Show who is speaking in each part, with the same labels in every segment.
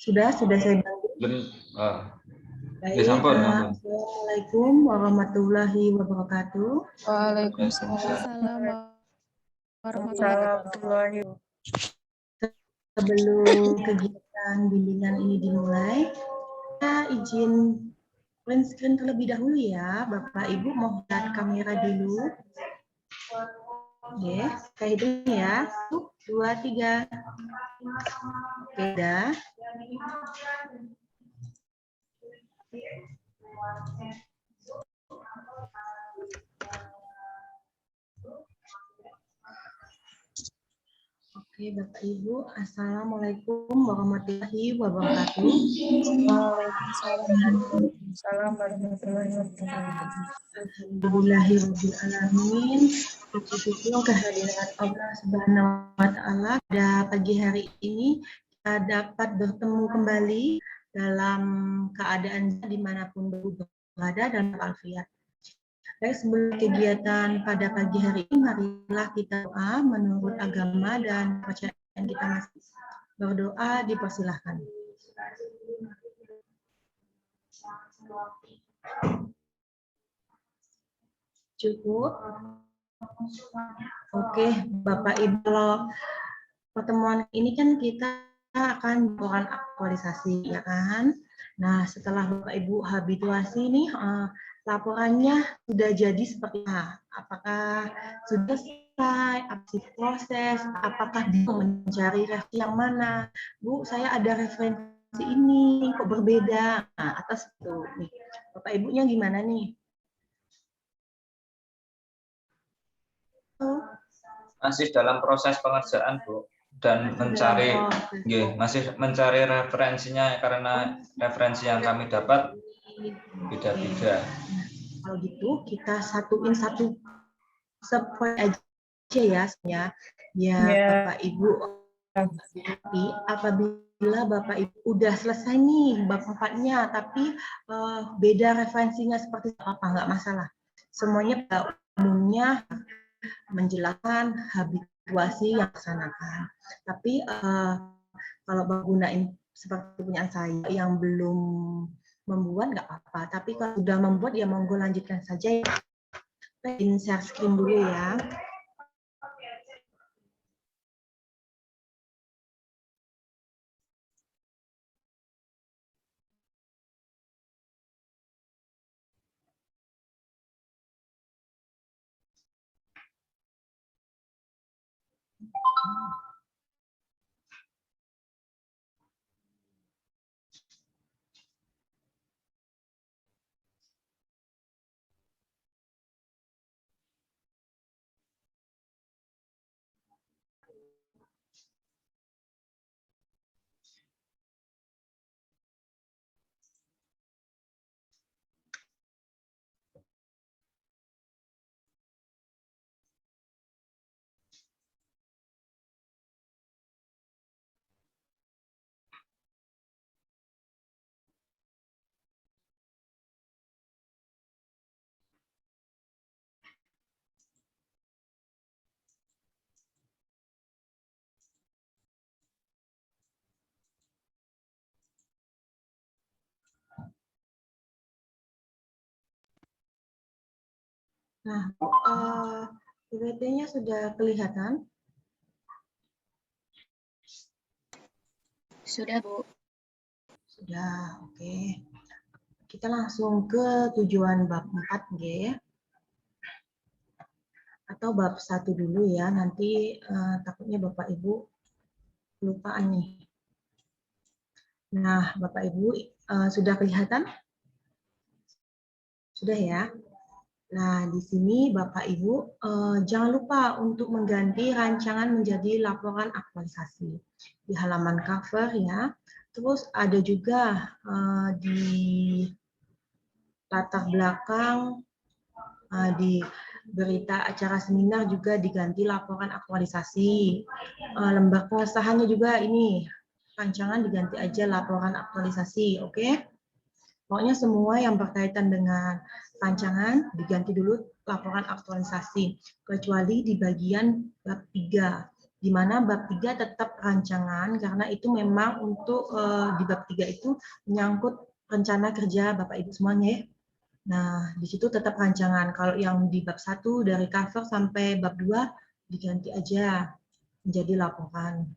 Speaker 1: Sudah saya bantu.
Speaker 2: Baik,
Speaker 1: Assalamualaikum warahmatullahi wabarakatuh.
Speaker 3: Waalaikumsalam warahmatullahi wabarakatuh.
Speaker 1: Sebelum kegiatan bimbingan ini dimulai, saya izin print screen terlebih dahulu ya, Bapak Ibu mau lihat kamera dulu. Oke, saya hitung ya. 1, 2, 3. Oke, dah. Oke, Bapak Ibu, Assalamualaikum warahmatullahi wabarakatuh.
Speaker 3: Waalaikumsalam warahmatullahi wabarakatuh.
Speaker 1: Alhamdulillahirabbil alamin. Puji syukur kehadiran Allah Subhanahu wa taala pada pagi hari ini kita dapat bertemu kembali dalam keadaan dimanapun berada dan walafiat. Baik, sebelum kegiatan pada pagi hari ini, marilah kita doa menurut agama dan kepercayaan kita masing. Berdoa dipersilahkan. Cukup. Oke, Bapak Ibu, kalau pertemuan ini kan kita akan melakukan aktualisasi, ya kan? Nah, setelah Bapak Ibu habituasi nih, laporannya sudah jadi seperti apa? Apakah sudah selesai? Apa sih proses? Apakah dia mencari referensi yang mana? Bu, saya ada referensi ini, kok berbeda? Nah, atas itu nih. Bapak Ibunya gimana nih?
Speaker 2: Masih dalam proses pengerjaan, Bu, dan mencari masih mencari referensinya karena referensi yang kami dapat beda-beda.
Speaker 1: Kalau gitu kita satuin satu poin aja ya, Bapak Ibu. Tapi apabila Bapak Ibu udah selesai nih bab 4-nya, tapi beda referensinya seperti apa, nggak masalah. Semuanya pada umumnya menjelaskan habituasi yang dilaksanakan. Tapi kalau gunain seperti punya saya yang belum membuat nggak apa-apa. Tapi kalau sudah membuat ya monggo lanjutkan saja. Share screen dulu ya. Nah, PPT-nya sudah kelihatan?
Speaker 3: Sudah, Bu.
Speaker 1: Sudah, oke. Kita langsung ke tujuan bab 4, ya. Atau bab 1 dulu ya, nanti takutnya Bapak Ibu lupaan nih. Nah, Bapak Ibu sudah kelihatan? Sudah ya? Nah, di sini Bapak Ibu jangan lupa untuk mengganti rancangan menjadi laporan aktualisasi di halaman cover ya. Terus ada juga di latar belakang di berita acara seminar juga diganti laporan aktualisasi. Lembar pengesahannya juga ini rancangan diganti aja laporan aktualisasi, oke? Pokoknya semua yang berkaitan dengan rancangan diganti dulu laporan aktualisasi, kecuali di bagian bab 3 di mana bab 3 tetap rancangan karena itu memang untuk di bab 3 itu menyangkut rencana kerja Bapak Ibu semuanya ya. Nah, di situ tetap rancangan. Kalau yang di bab 1 dari cover sampai bab 2 diganti aja menjadi laporan.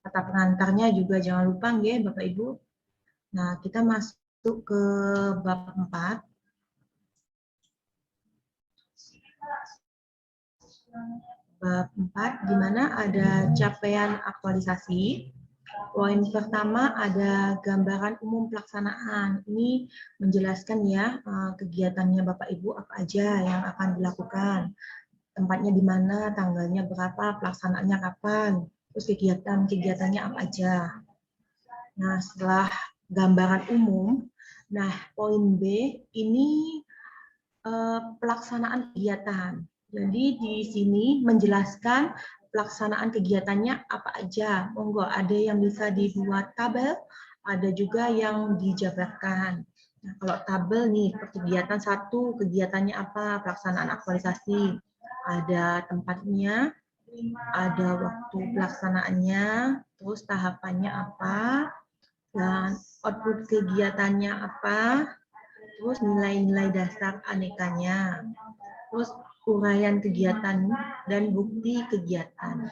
Speaker 1: Kata pengantarnya juga jangan lupa ya Bapak Ibu. Nah, kita masuk ke bab 4. Bab 4 di mana ada capaian aktualisasi. Poin pertama ada gambaran umum pelaksanaan. Ini menjelaskan ya kegiatannya Bapak Ibu apa aja yang akan dilakukan. Tempatnya di mana, tanggalnya berapa, pelaksanaannya kapan, terus kegiatannya apa aja. Nah, setelah gambaran umum, nah poin B ini pelaksanaan kegiatan. Jadi di sini menjelaskan pelaksanaan kegiatannya apa aja. Monggo, ada yang bisa dibuat tabel, ada juga yang dijabarkan. Nah, kalau tabel nih, kegiatan 1, kegiatannya apa, pelaksanaan aktualisasi. Ada tempatnya, ada waktu pelaksanaannya, terus tahapannya apa, dan output kegiatannya apa, terus nilai-nilai dasar anekanya, terus uraian kegiatan dan bukti kegiatan.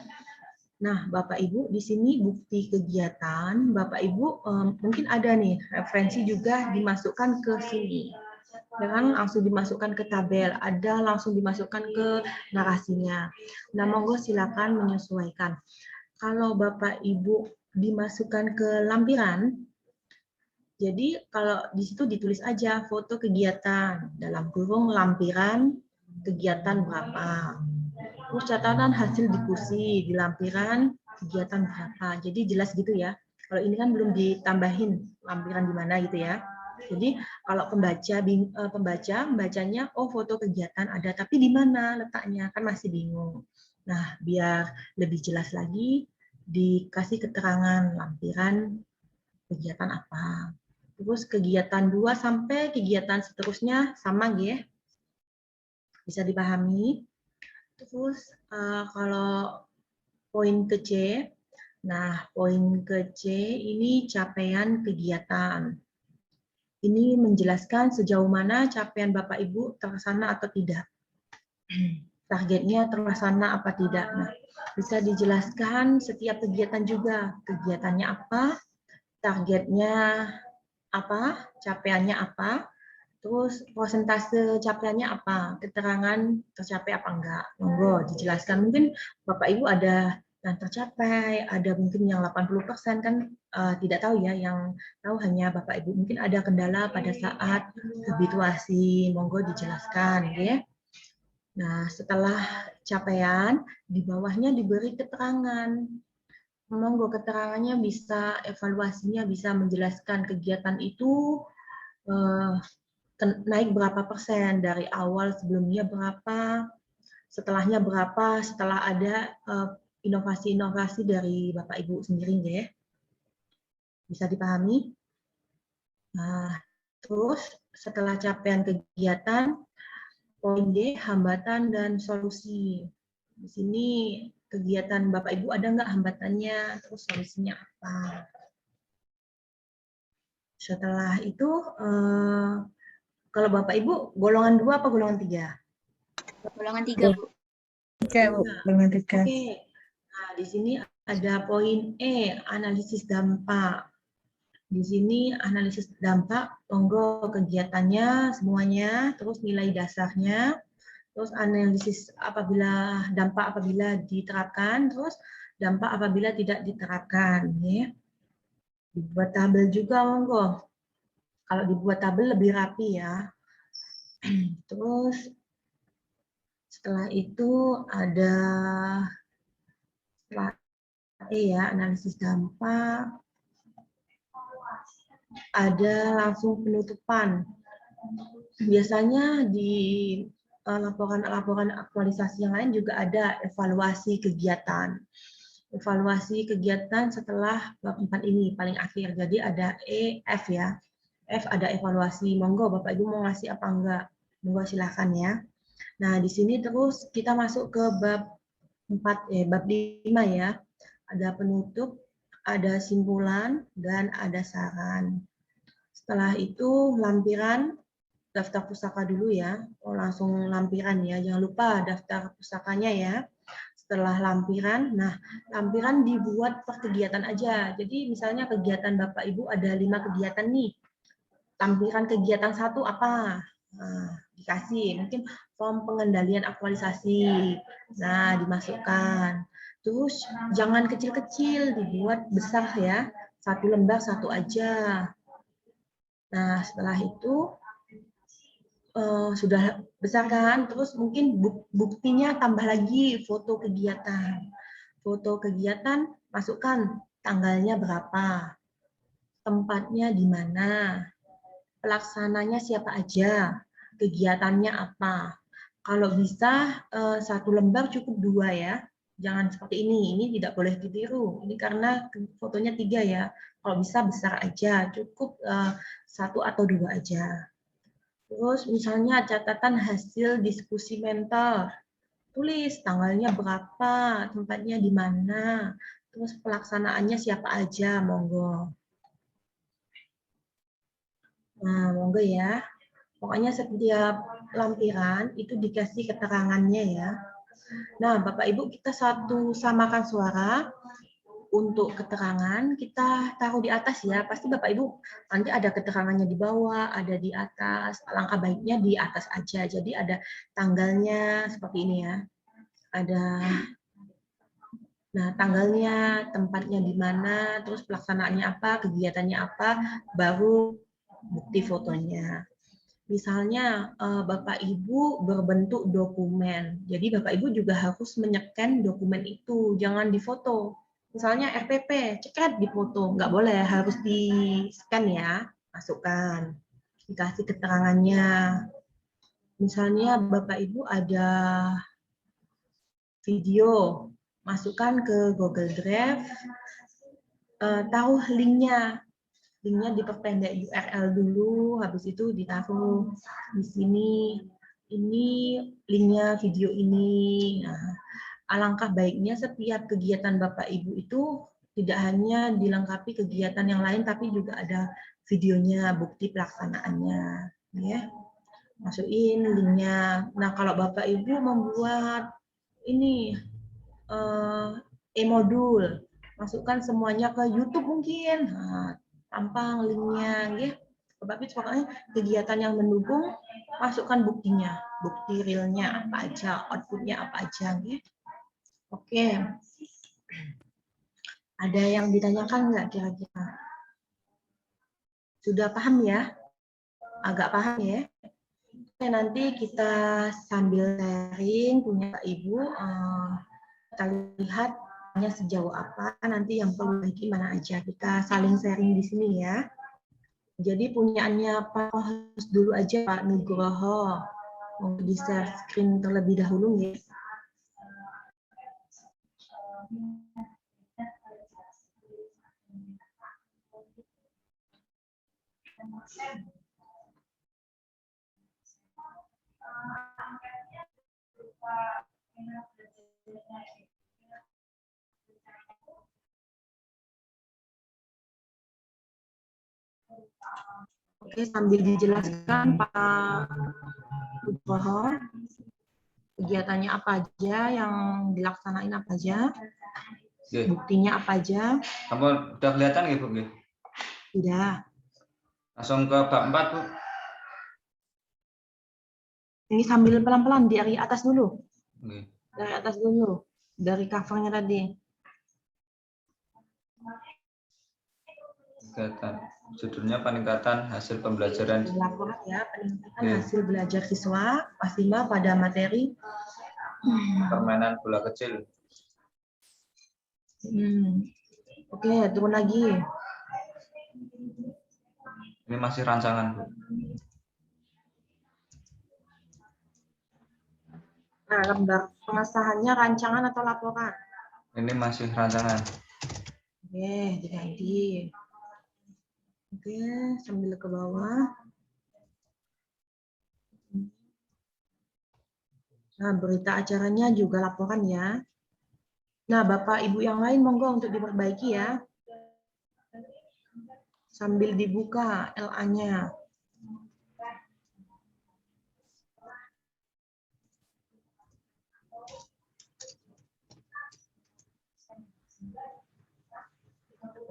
Speaker 1: Nah, Bapak Ibu di sini bukti kegiatan, Bapak Ibu mungkin ada nih referensi juga dimasukkan ke sini. Jangan langsung dimasukkan ke tabel, ada langsung dimasukkan ke narasinya. Nah, monggo silakan menyesuaikan. Kalau Bapak Ibu dimasukkan ke lampiran, jadi kalau di situ ditulis aja foto kegiatan dalam kurung lampiran kegiatan berapa. Terus catatan hasil diskusi di lampiran kegiatan berapa. Jadi jelas gitu ya. Kalau ini kan belum ditambahin lampiran di mana gitu ya. Jadi kalau pembacanya oh foto kegiatan ada tapi di mana letaknya kan masih bingung. Nah, biar lebih jelas lagi dikasih keterangan lampiran kegiatan apa. Terus kegiatan 2 sampai kegiatan seterusnya sama ya. Bisa dipahami. Terus kalau poin ke C, nah poin ke C ini capaian kegiatan. Ini menjelaskan sejauh mana capaian Bapak Ibu terlaksana atau tidak. Targetnya terlaksana apa tidak. Nah, bisa dijelaskan setiap kegiatan juga. Kegiatannya apa, targetnya apa, capaiannya apa, terus persentase capaiannya apa, keterangan tercapai apa enggak. Monggo dijelaskan. Mungkin Bapak Ibu ada yang tercapai, ada mungkin yang 80% kan tidak tahu ya, yang tahu hanya Bapak Ibu. Mungkin ada kendala pada saat habituasi, monggo dijelaskan ya. Nah, setelah capaian, di bawahnya diberi keterangan. Monggo keterangannya bisa, evaluasinya bisa menjelaskan kegiatan itu naik berapa persen dari awal, sebelumnya berapa, setelahnya berapa, setelah ada inovasi-inovasi dari Bapak Ibu sendiri ya. Bisa dipahami? Nah, terus setelah capaian kegiatan, poin D, hambatan dan solusi. Di sini kegiatan Bapak Ibu ada nggak hambatannya, terus solusinya apa. Setelah itu, kalau Bapak Ibu golongan 2 apa golongan 3?
Speaker 4: Golongan 3, Bu.
Speaker 3: 3, Bu. Golongan 3.
Speaker 1: Oke. Nah, di sini ada poin E, analisis dampak. Di sini analisis dampak, monggo kegiatannya semuanya, terus nilai dasarnya, terus analisis dampak apabila diterapkan, terus dampak apabila tidak diterapkan. Ya. Dibuat tabel juga, monggo. Kalau dibuat tabel lebih rapi ya. Terus setelah itu ada ya, analisis dampak. Ada langsung penutupan. Biasanya di laporan-laporan aktualisasi yang lain juga ada evaluasi kegiatan. Evaluasi kegiatan setelah bab 4 ini paling akhir. Jadi ada E, F ya. F ada evaluasi. Monggo Bapak Ibu mau ngasih apa enggak? Monggo silakan ya. Nah, di sini terus kita masuk ke bab bab 5 ya. Ada penutup, ada simpulan, dan ada saran. Setelah itu lampiran, daftar pustaka dulu ya. Langsung lampiran ya, jangan lupa daftar pustakanya ya. Setelah lampiran, nah lampiran dibuat per kegiatan aja. Jadi misalnya kegiatan Bapak Ibu ada 5 kegiatan nih. Lampiran kegiatan 1 apa? Nah, dikasih mungkin form pengendalian aktualisasi. Nah, dimasukkan. Terus jangan kecil-kecil, dibuat besar ya. 1 lembar 1 aja. Nah, setelah itu sudah besar kan, terus mungkin buktinya tambah lagi foto kegiatan. Foto kegiatan masukkan tanggalnya berapa, tempatnya di mana, pelaksananya siapa aja, kegiatannya apa. Kalau bisa 1 lembar cukup 2 ya, jangan seperti ini tidak boleh ditiru. Ini karena fotonya 3 ya, kalau bisa besar aja, cukup 1 atau 2 aja. Terus misalnya catatan hasil diskusi mentor, tulis tanggalnya berapa, tempatnya di mana, terus pelaksanaannya siapa aja, monggo. Nah, monggo ya. Pokoknya setiap lampiran itu dikasih keterangannya ya. Nah, Bapak Ibu kita samakan suara. Untuk keterangan kita taruh di atas ya. Pasti Bapak Ibu nanti ada keterangannya di bawah, ada di atas. Alangkah baiknya di atas aja. Jadi ada tanggalnya seperti ini ya. Ada tanggalnya, tempatnya di mana, terus pelaksanaannya apa, kegiatannya apa, baru bukti fotonya. Misalnya Bapak Ibu berbentuk dokumen. Jadi Bapak Ibu juga harus menyekan dokumen itu, jangan difoto. Misalnya RPP, cekat difoto, nggak boleh, harus di-scan ya, masukkan, dikasih keterangannya. Misalnya Bapak Ibu ada video, masukkan ke Google Drive, taruh linknya diperpendek URL dulu, habis itu ditaruh di sini, ini linknya video ini. Nah, alangkah baiknya setiap kegiatan Bapak Ibu itu tidak hanya dilengkapi kegiatan yang lain, tapi juga ada videonya, bukti pelaksanaannya. Ya. Masukin linknya. Nah, kalau Bapak Ibu membuat ini e-modul, masukkan semuanya ke YouTube mungkin. Nah, tampang linknya, ya. Tapi pokoknya kegiatan yang mendukung, masukkan buktinya, bukti realnya apa aja, outputnya apa aja, ya. Oke. Ada yang ditanyakan nggak kira-kira? Sudah paham ya? Agak paham ya? Oke, nanti kita sambil sharing punya Pak Ibu, kita lihat sejauh apa, nanti yang perlu lagi mana aja, kita saling sharing di sini ya. Jadi punyaannya Pak host dulu aja, Pak Nugroho, mau di share screen terlebih dahulu ya. Oke, sambil dijelaskan Pak Nugroho, kegiatannya apa aja, yang dilaksanain apa aja, buktinya apa aja.
Speaker 2: Kamu udah kelihatan nggak, Bu?
Speaker 1: Sudah.
Speaker 2: Langsung ke bab 4, Bu.
Speaker 1: Ini sambil pelan-pelan dari atas dulu.
Speaker 2: Oke.
Speaker 1: Dari atas dulu. Dari covernya tadi.
Speaker 2: Kegiatan. Judulnya peningkatan hasil pembelajaran.
Speaker 1: Laporan ya, peningkatan hasil belajar siswa kelas 5 pada materi
Speaker 2: permainan bola kecil.
Speaker 1: Oke, turun lagi.
Speaker 2: Ini masih rancangan, Bu.
Speaker 1: Nah, lembar pengesahannya rancangan atau laporan?
Speaker 2: Ini masih rancangan.
Speaker 1: Oke, diganti. Oke, sambil ke bawah. Nah, berita acaranya juga laporan ya. Nah, Bapak Ibu yang lain monggo untuk diperbaiki ya. Sambil dibuka LA-nya.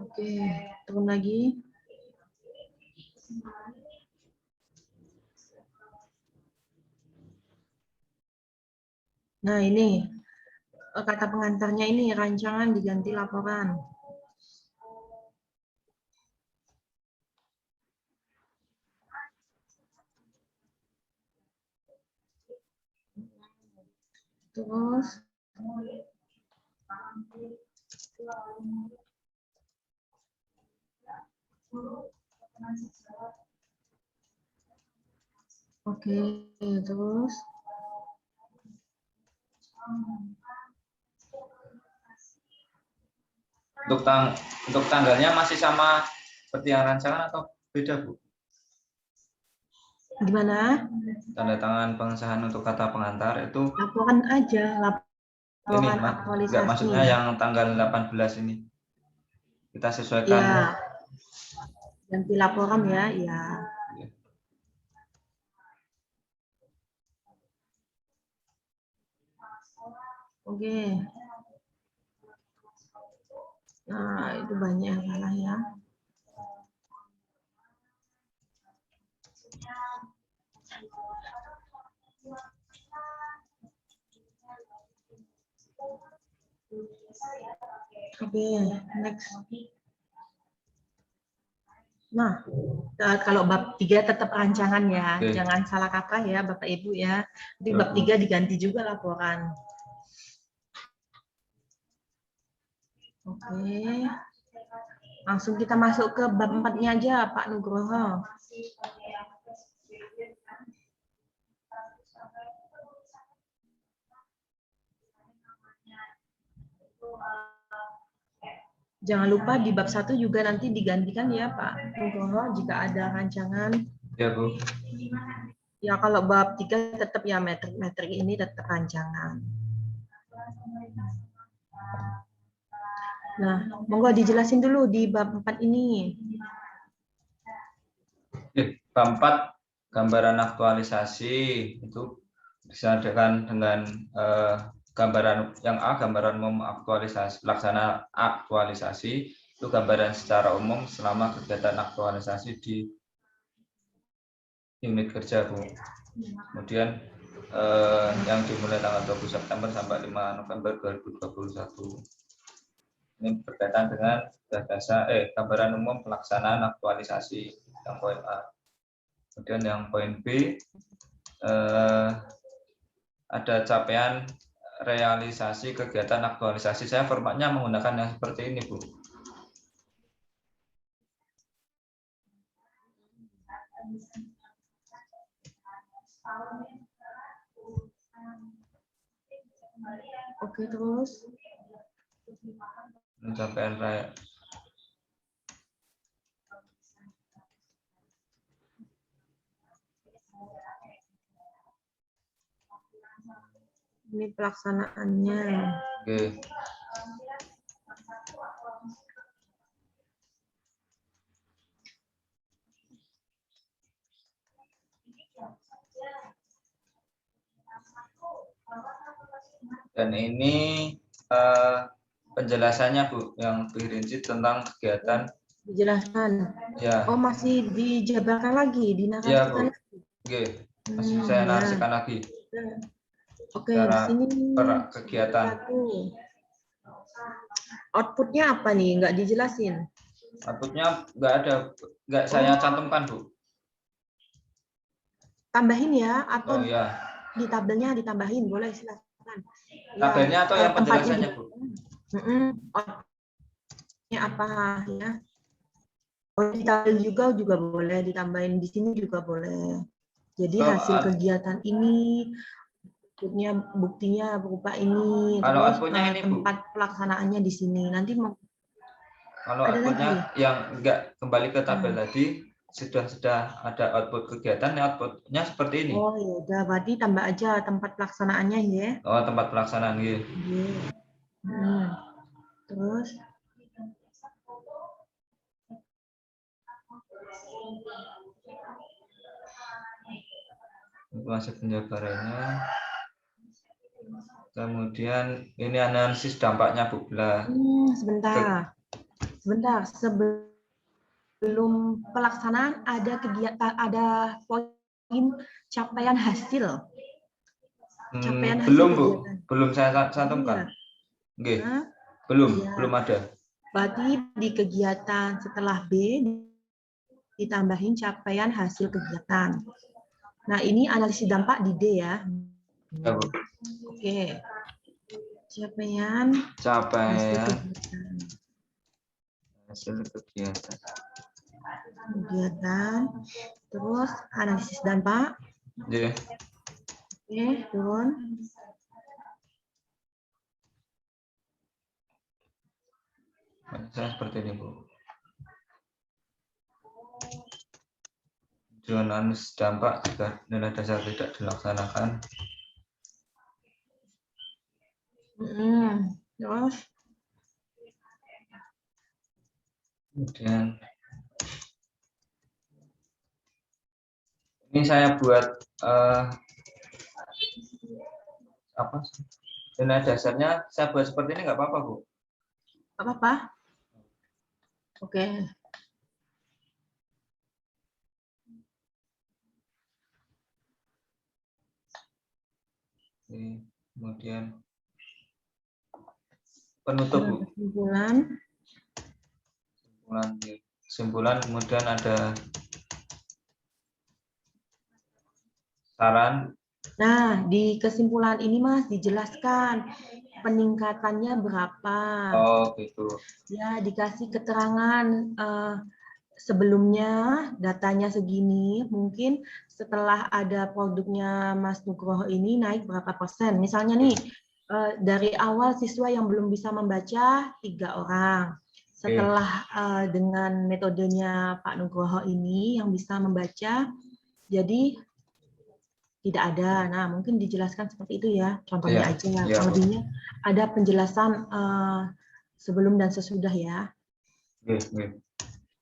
Speaker 1: Oke, turun lagi. Nah, ini kata pengantarnya ini rancangan diganti laporan. Terus oke, terus
Speaker 2: untuk tanggalnya masih sama seperti yang rancangan atau beda, Bu?
Speaker 1: gimana?
Speaker 2: Tanda tangan pengesahan untuk kata pengantar itu
Speaker 1: Laporan aja,
Speaker 2: ini,
Speaker 1: laporan
Speaker 2: enggak
Speaker 1: aktualisasi.
Speaker 2: maksudnya yang tanggal 18 ini. Kita sesuaikan.
Speaker 1: Ya, ganti laporan ya, ya. Oke. Nah, itu banyak yang salah ya. Oke, next. Nah, kalau bab 3 tetap rancangan ya.
Speaker 2: Oke.
Speaker 1: Jangan salah kaprah ya Bapak Ibu ya. Jadi bab 3 diganti juga laporan. Oke. Langsung kita masuk ke bab 4-nya aja Pak Nugroho. Jangan lupa di bab 1 juga nanti digantikan ya Pak Nugroho jika ada rancangan.
Speaker 2: Ya, Bu.
Speaker 1: Ya kalau bab 3 tetap ya metrik ini tetap rancangan. Nah, monggo dijelasin dulu di bab 4 ini.
Speaker 2: Bab 4 gambaran aktualisasi itu disadarkan dengan gambaran yang A, gambaran umum aktualisasi, pelaksana aktualisasi, itu gambaran secara umum selama kegiatan aktualisasi di unit kerja, Bu. Kemudian yang dimulai tanggal 20 September sampai 5 November 2021. Ini berkaitan dengan gambaran umum pelaksanaan aktualisasi yang poin A. Kemudian yang poin B, ada capaian realisasi kegiatan aktualisasi. Saya formatnya menggunakan yang seperti ini, Bu.
Speaker 1: Oke, terus.
Speaker 2: Capaian
Speaker 1: Ini pelaksanaannya.
Speaker 2: Oke. Dan ini penjelasannya, Bu, yang lebih rinci tentang kegiatan.
Speaker 1: Dijelaskan.
Speaker 2: Ya.
Speaker 1: Oh, masih dijabarkan lagi, dinarasikan lagi.
Speaker 2: Oke. Masih saya narasikan lagi.
Speaker 1: Oke, di sini
Speaker 2: kegiatan.
Speaker 1: Outputnya apa nih? Nggak dijelasin.
Speaker 2: Outputnya nggak ada, nggak saya cantumkan, Bu.
Speaker 1: Tambahin ya, atau
Speaker 2: ya.
Speaker 1: di tabelnya ditambahin, boleh silakan.
Speaker 2: Tabelnya atau yang penjelasannya, Bu?
Speaker 1: Ini apa ya? Oh, di tabel juga boleh, ditambahin di sini juga boleh. Jadi hasil kegiatan ini buktinya berupa ini,
Speaker 2: kalau
Speaker 1: terus
Speaker 2: ini,
Speaker 1: tempat
Speaker 2: Bu,
Speaker 1: pelaksanaannya di sini. Nanti mau
Speaker 2: kalau outputnya yang enggak kembali ke tabel tadi, sudah ada output kegiatan, outputnya seperti ini.
Speaker 1: Oh ya udah, berarti tambah aja tempat pelaksanaannya ya.
Speaker 2: Oh, tempat pelaksanaan ya.
Speaker 1: Terus
Speaker 2: masih penjabarannya. Kemudian ini analisis dampaknya Bu Bella.
Speaker 1: Sebentar. Sebelum pelaksanaan ada kegiatan, ada poin capaian hasil.
Speaker 2: Belum Bu,
Speaker 1: kegiatan.
Speaker 2: belum saya cantumkan. Nggih.
Speaker 1: Nah,
Speaker 2: belum ada.
Speaker 1: Berarti di kegiatan setelah B ditambahin capaian hasil kegiatan. Nah, ini analisis dampak di D ya.
Speaker 2: Ya, Bu.
Speaker 1: Oke. Capaian hasil kegiatan. Terus analisis dampak.
Speaker 2: Yeah.
Speaker 1: Oke, turun.
Speaker 2: Seperti ini, Bu. Analisis dampak jika nilai dasar tidak dilaksanakan.
Speaker 1: Terus
Speaker 2: kemudian ini saya buat apa? Nilai dasarnya saya buat seperti ini nggak apa-apa, Bu?
Speaker 1: Nggak apa-apa. Oke.
Speaker 2: Kemudian penutup, Bu. Kesimpulan, kemudian ada saran.
Speaker 1: Nah, di kesimpulan ini Mas dijelaskan peningkatannya berapa.
Speaker 2: Oh, gitu.
Speaker 1: Ya, dikasih keterangan sebelumnya datanya segini, mungkin setelah ada produknya Mas Nugroho ini naik berapa persen. Misalnya nih, dari awal siswa yang belum bisa membaca 3 orang. Setelah dengan metodenya Pak Nugroho ini yang bisa membaca, jadi tidak ada. Nah, mungkin dijelaskan seperti itu ya, contohnya aja. Selebihnya ada penjelasan sebelum dan sesudah ya.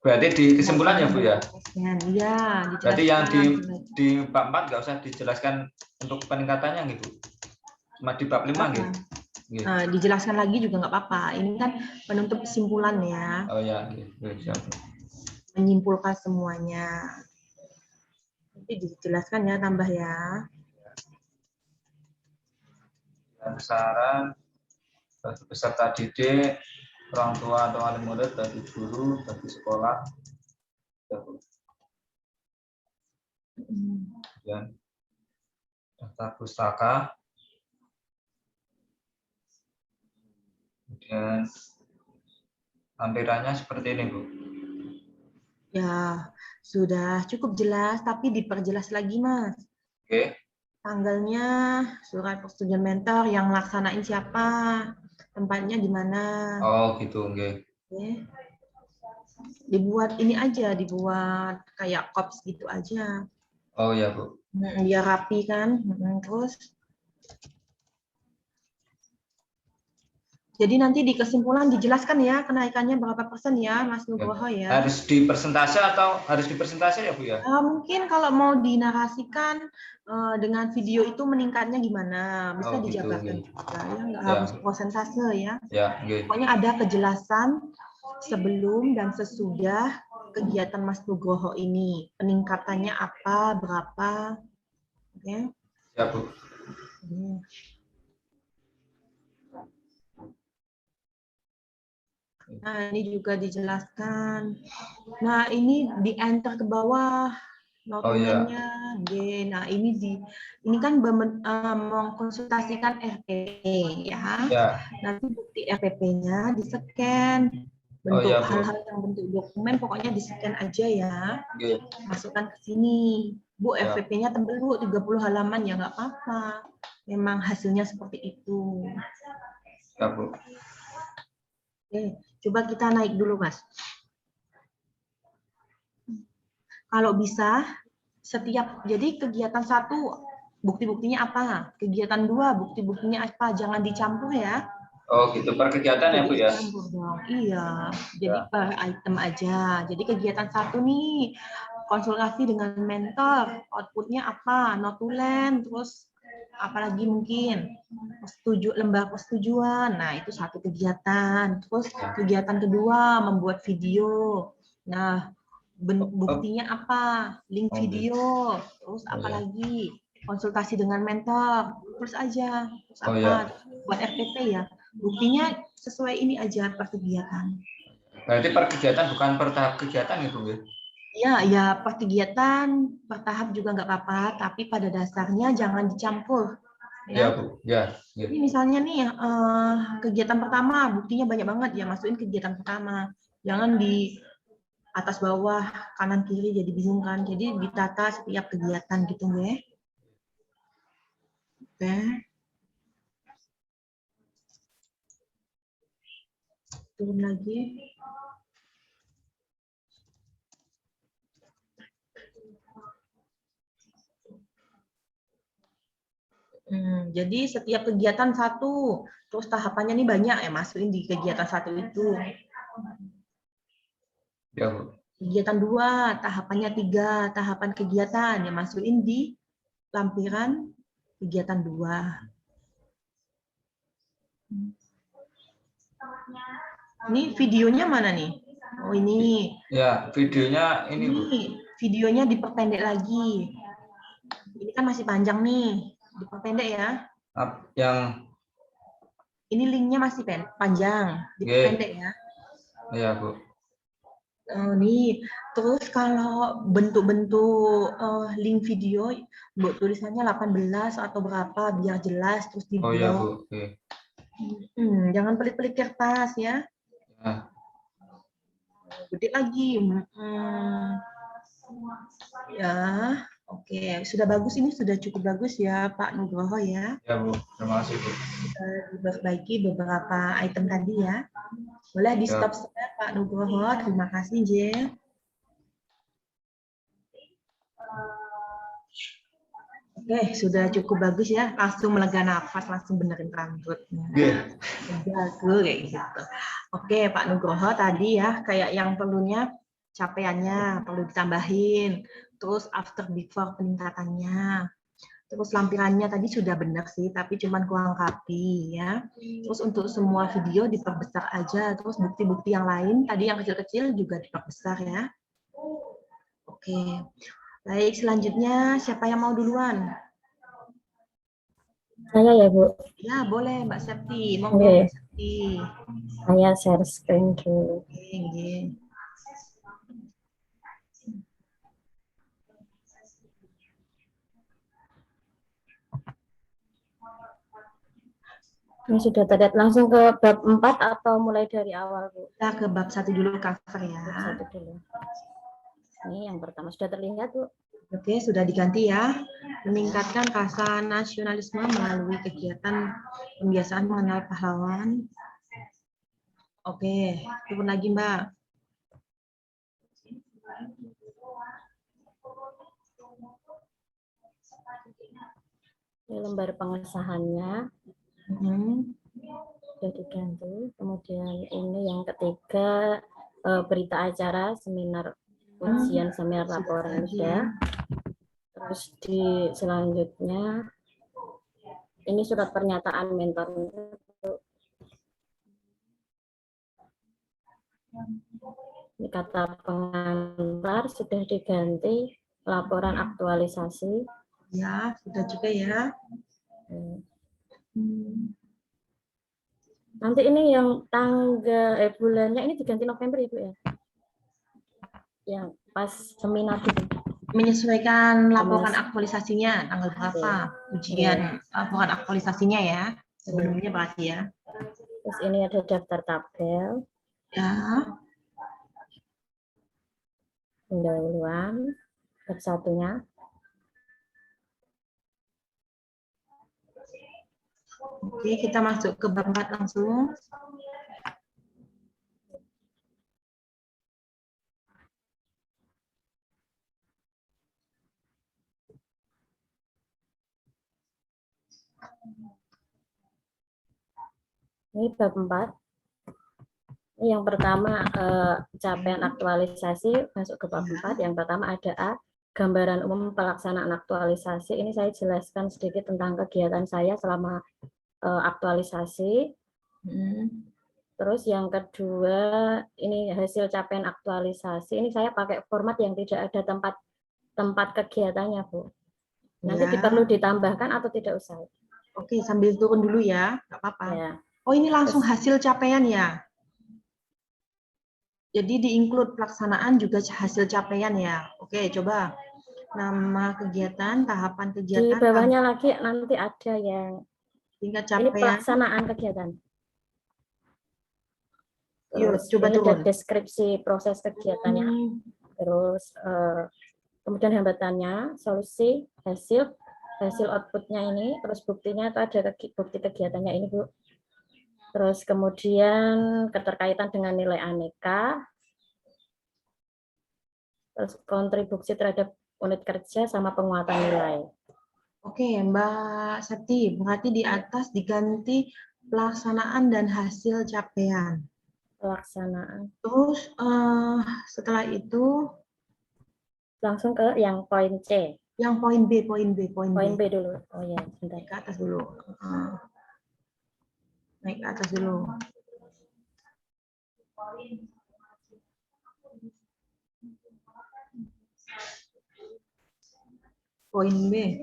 Speaker 2: Berarti di kesimpulannya, Bu ya?
Speaker 1: Iya, dijelaskan.
Speaker 2: Berarti yang di bab 4 nggak usah dijelaskan untuk peningkatannya gitu. Cuma di bab 5 gitu.
Speaker 1: Dijelaskan lagi juga nggak apa-apa. Ini kan penutup kesimpulan ya.
Speaker 2: Oh ya, siap.
Speaker 1: Menyimpulkan semuanya. Nanti dijelaskan ya, tambah ya.
Speaker 2: Saran bagi peserta didik, orang tua atau wali murid, bagi guru, bagi sekolah. Dan daftar pustaka. Kemudian lampirannya seperti ini, Bu.
Speaker 1: Ya, sudah cukup jelas, tapi diperjelas lagi, Mas.
Speaker 2: Oke.
Speaker 1: Tanggalnya, surat persetujuan mentor, yang laksanain siapa, tempatnya di mana.
Speaker 2: Oh, gitu, oke.
Speaker 1: Dibuat ini aja, dibuat kayak kops gitu aja.
Speaker 2: Oh ya, Bu.
Speaker 1: Biar rapi kan. Terus jadi nanti di kesimpulan dijelaskan ya kenaikannya berapa persen ya, Mas Nugroho ya.
Speaker 2: Harus dipersentase atau harus dipersentase ya, Bu ya?
Speaker 1: Mungkin kalau mau dinarasikan dengan video itu meningkatnya gimana, bisa dijabarkan juga ya, nggak harus prosentase ya. Pokoknya ada kejelasan sebelum dan sesudah kegiatan Mas Nugroho ini, peningkatannya apa, berapa, oke?
Speaker 2: Ya, Bu.
Speaker 1: Nah, ini juga dijelaskan. Nah, ini di enter ke bawah notulennya. Nah, ini kan mengkonsultasikan RPP ya. Nanti bukti RPP-nya di-scan. Bentuk hal-hal yang bentuk dokumen pokoknya di-scan aja ya. Masukkan ke sini. Bu, RPP-nya tebel Bu, 30 halaman ya nggak apa-apa. Memang hasilnya seperti itu.
Speaker 2: Ya, Bu.
Speaker 1: Oke, coba kita naik dulu, Mas. Kalau bisa, jadi kegiatan 1, bukti-buktinya apa? Kegiatan 2, bukti-buktinya apa? Jangan dicampur ya.
Speaker 2: Oh gitu, per kegiatan ya Bu
Speaker 1: Jadi
Speaker 2: ya?
Speaker 1: campur dong. Iya, jadi
Speaker 2: Ya.
Speaker 1: per item aja. Jadi kegiatan satu nih, konsultasi dengan mentor, outputnya apa, notulen, terus apalagi mungkin lembar persetujuan. Nah, itu satu kegiatan. Terus kegiatan kedua, membuat video. Nah, buktinya apa? Link
Speaker 2: Oh, gitu.
Speaker 1: video. Terus
Speaker 2: Oh ya.
Speaker 1: apalagi konsultasi dengan mentor. Terus aja. Terus
Speaker 2: Oh
Speaker 1: apa?
Speaker 2: ya.
Speaker 1: Buat RPT ya. Buktinya sesuai ini aja per kegiatan.
Speaker 2: Berarti per kegiatan bukan per tahap kegiatan gitu ya?
Speaker 1: Ya, ya per kegiatan, per tahap juga nggak apa-apa, tapi pada dasarnya jangan dicampur.
Speaker 2: Ya
Speaker 1: Ya,
Speaker 2: Bu, ya. Ya.
Speaker 1: jadi misalnya nih kegiatan pertama, buktinya banyak banget ya, masukin kegiatan pertama. Jangan di atas bawah, kanan kiri jadi bingung kan. Jadi ditata setiap kegiatan gitu ya. Oke. Turun lagi. Jadi setiap kegiatan satu, terus tahapannya nih banyak ya, masukin di kegiatan satu itu.
Speaker 2: Ya Bu.
Speaker 1: Kegiatan dua, tahapannya tiga, tahapan kegiatan yang masukin di lampiran kegiatan dua. Ini videonya mana nih? Oh ini.
Speaker 2: Ya, videonya ini Bu.
Speaker 1: Videonya diperpendek lagi. Ini kan masih panjang nih, diperpendek ya.
Speaker 2: Yang
Speaker 1: ini linknya masih panjang, diperpendek ya.
Speaker 2: Iya Bu.
Speaker 1: Nih, terus kalau bentuk-bentuk link video, buat tulisannya 18 atau berapa biar jelas, terus
Speaker 2: Oh ya
Speaker 1: diblok.
Speaker 2: Bu. Oke.
Speaker 1: Jangan pelit-pelit kertas ya.
Speaker 2: Ya.
Speaker 1: Gede lagi. Ya, oke. Sudah bagus, ini sudah cukup bagus ya Pak Nugroho ya.
Speaker 2: Ya Bu, terima kasih Bu.
Speaker 1: Diperbaiki beberapa item tadi ya. Boleh di stop saja Pak Nugroho. Terima kasih J. Oke, sudah cukup bagus ya. Langsung melega nafas, langsung benerin rambutnya. Jago kayak gitu. Oke, Pak Nugroho tadi ya, kayak yang perlunya capaiannya perlu ditambahin. Terus after before peningkatannya. Terus lampirannya tadi sudah benar sih, tapi cuman kurang rapi ya. Terus untuk semua video diperbesar aja. Terus bukti-bukti yang lain tadi yang kecil-kecil juga diperbesar ya. Oke. Baik, selanjutnya siapa yang mau duluan?
Speaker 3: Saya ya Bu.
Speaker 1: Ya, boleh Mbak Septi. Monggo
Speaker 3: Oke.
Speaker 1: Mbak Septi.
Speaker 3: Saya share screen dulu.
Speaker 1: Oke.
Speaker 3: Ini sudah terlihat, langsung ke bab 4 atau mulai dari awal Bu?
Speaker 1: Kita ke bab 1 dulu cover ya.
Speaker 3: Bab 1 dulu. Ini yang pertama sudah terlihat Bu.
Speaker 1: Oke, sudah diganti ya. Meningkatkan rasa nasionalisme melalui kegiatan pembiasaan mengenal pahlawan. Oke, turun lagi Mbak.
Speaker 3: Ini lembar pengesahannya. Sudah diganti. Kemudian ini yang ketiga, berita acara, seminar ujian, seminar laporan sudah. Terus di selanjutnya ini surat pernyataan mentor. Ini kata pengantar sudah diganti, laporan aktualisasi.
Speaker 1: Ya, sudah juga ya.
Speaker 3: Nanti ini yang tanggal bulannya ini diganti November Ibu ya? Yang pas seminar itu.
Speaker 1: Menyesuaikan laporan aktualisasinya tanggal berapa ujian laporan aktualisasinya ya. Sebelumnya berarti ya.
Speaker 3: Terus ini ada daftar tabel.
Speaker 1: Ya.
Speaker 3: Pendahuluan bab satunya.
Speaker 1: Oke, kita masuk ke bab 4 langsung.
Speaker 3: Ini bab 4. Ini yang pertama capaian aktualisasi masuk ke bab 4. Yang pertama ada A, gambaran umum pelaksanaan aktualisasi. Ini saya jelaskan sedikit tentang kegiatan saya selama aktualisasi. Terus yang kedua, ini hasil capaian aktualisasi. Ini saya pakai format yang tidak ada tempat kegiatannya, Bu. Nanti
Speaker 1: Ya.
Speaker 3: perlu ditambahkan atau tidak usah?
Speaker 1: Oke, sambil turun dulu ya, nggak apa-apa.
Speaker 3: Ya.
Speaker 1: Oh, ini langsung hasil capaian ya? Jadi di-include pelaksanaan juga hasil capaian ya? Oke, coba. Nama kegiatan, tahapan
Speaker 3: Di
Speaker 1: kegiatan,
Speaker 3: bawahnya lagi nanti ada yang
Speaker 1: tingkat
Speaker 3: ini
Speaker 1: capaian.
Speaker 3: pelaksanaan kegiatan.
Speaker 1: Yuk,
Speaker 3: Terus
Speaker 1: coba
Speaker 3: ini
Speaker 1: turun.
Speaker 3: ada deskripsi proses kegiatannya. Terus kemudian hambatannya, solusi, hasil outputnya ini, terus buktinya itu ada bukti kegiatannya ini, Bu. Terus kemudian keterkaitan dengan nilai aneka, terus kontribusi terhadap unit kerja sama penguatan nilai.
Speaker 1: Oke, Mbak Septi, berarti di atas diganti pelaksanaan dan hasil capaian.
Speaker 3: Pelaksanaan.
Speaker 1: Terus setelah itu
Speaker 3: Langsung ke yang poin C.
Speaker 1: yang poin B, poin B.
Speaker 3: Poin B dulu. Oh ya, sebentar.
Speaker 1: Naik ke atas dulu. Naik ke atas dulu. Poin B.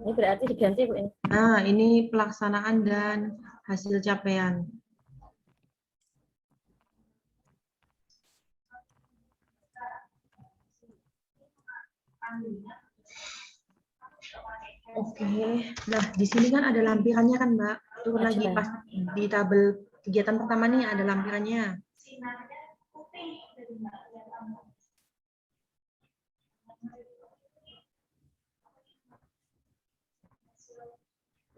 Speaker 3: Ini berarti diganti, Bu, ini.
Speaker 1: Nah, ini pelaksanaan dan hasil capaian. Oke, nah di sini kan ada lampirannya kan, Mbak? Turun lagi pas di tabel kegiatan pertama nih ada lampirannya.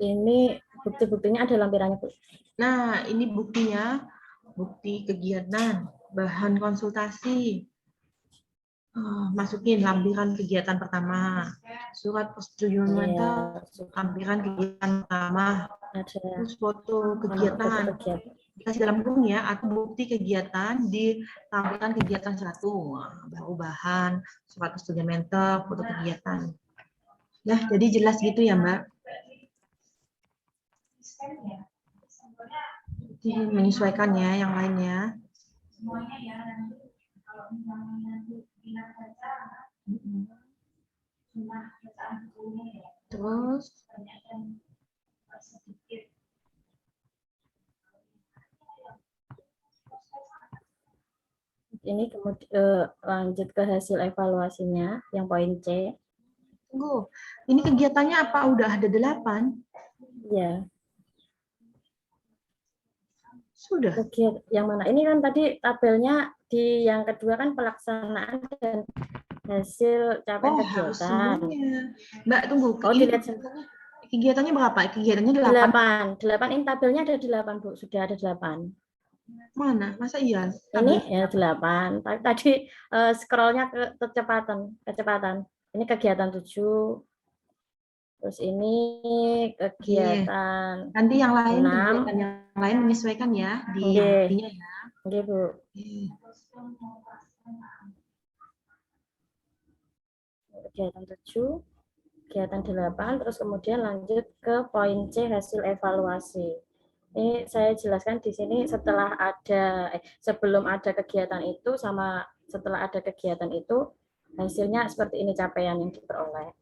Speaker 3: Ini bukti-buktinya ada lampirannya, Bu.
Speaker 1: Nah, ini buktinya, bukti kegiatan, bahan konsultasi. Masukin lampiran kegiatan pertama, surat persetujuan mental, lampiran kegiatan pertama, terus foto kegiatan, dikasih dalam kurung ya, atau bukti kegiatan ditampilkan kegiatan 1, baru bahan, surat persetujuan mental, foto kegiatan. Ya, jadi jelas gitu ya, Mbak. Jadi menyesuaikan ya yang lainnya. Semuanya ya, nanti kalau misalnya terus
Speaker 3: ini kemudian lanjut ke hasil evaluasinya yang poin C.
Speaker 1: Tunggu, ini kegiatannya apa udah ada 8?
Speaker 3: Ya.
Speaker 1: Sudah.
Speaker 3: Yang mana? Ini kan tadi tabelnya di yang kedua kan pelaksanaan dan hasil capaian kegiatan.
Speaker 1: Mbak, tunggu.
Speaker 3: Dilihat
Speaker 1: kegiatannya berapa? Kegiatannya
Speaker 3: 8. 8 ini tabelnya ada 8, Bu. Sudah ada 8.
Speaker 1: Mana? Masa iya?
Speaker 3: Ini ya 8. Tadi scrollnya ke kecepatan. Ini kegiatan 7. Terus ini kegiatan
Speaker 1: nanti yang lain
Speaker 3: 6.
Speaker 1: Kegiatan yang lain menyesuaikan ya di buktinya ya.
Speaker 3: Oke, Bu. Kegiatan 7, kegiatan 8, terus kemudian lanjut ke poin C hasil evaluasi. Ini saya jelaskan di sini setelah sebelum ada kegiatan itu sama setelah ada kegiatan itu hasilnya seperti ini capaian yang diperoleh.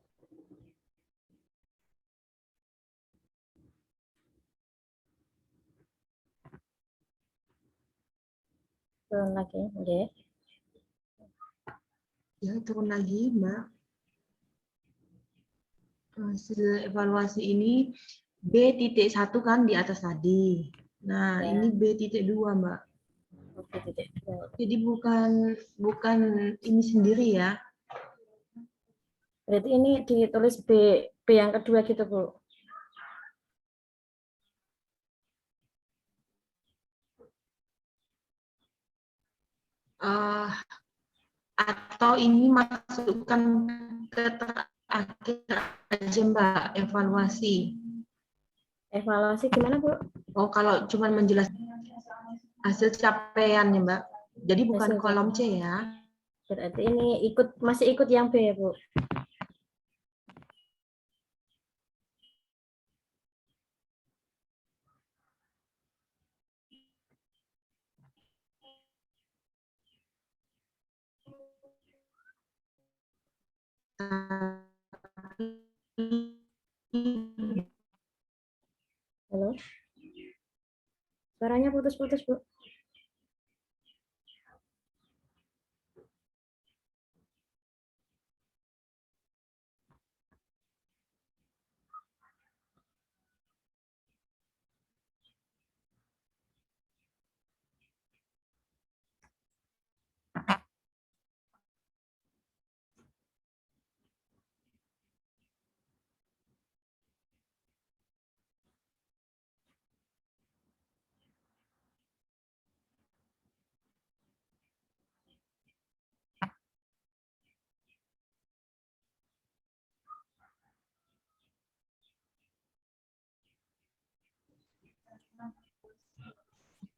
Speaker 3: Turun lagi, okay.
Speaker 1: Ya, turun lagi, Mbak. Hasil evaluasi ini B.1 kan di atas tadi. Nah, ya. Ini B.2, Mbak. Jadi bukan ini sendiri ya.
Speaker 3: Berarti ini ditulis B yang kedua gitu, Bu.
Speaker 1: Atau ini masukkan keterangan akhir aja Mbak, evaluasi.
Speaker 3: Evaluasi gimana, Bu?
Speaker 1: Oh, kalau cuma menjelaskan hasil capaian ya Mbak. Jadi bukan
Speaker 3: Hasil
Speaker 1: kolom C ya.
Speaker 3: Berarti ini masih ikut yang B ya, Bu? Halo? Suaranya putus-putus, Bu.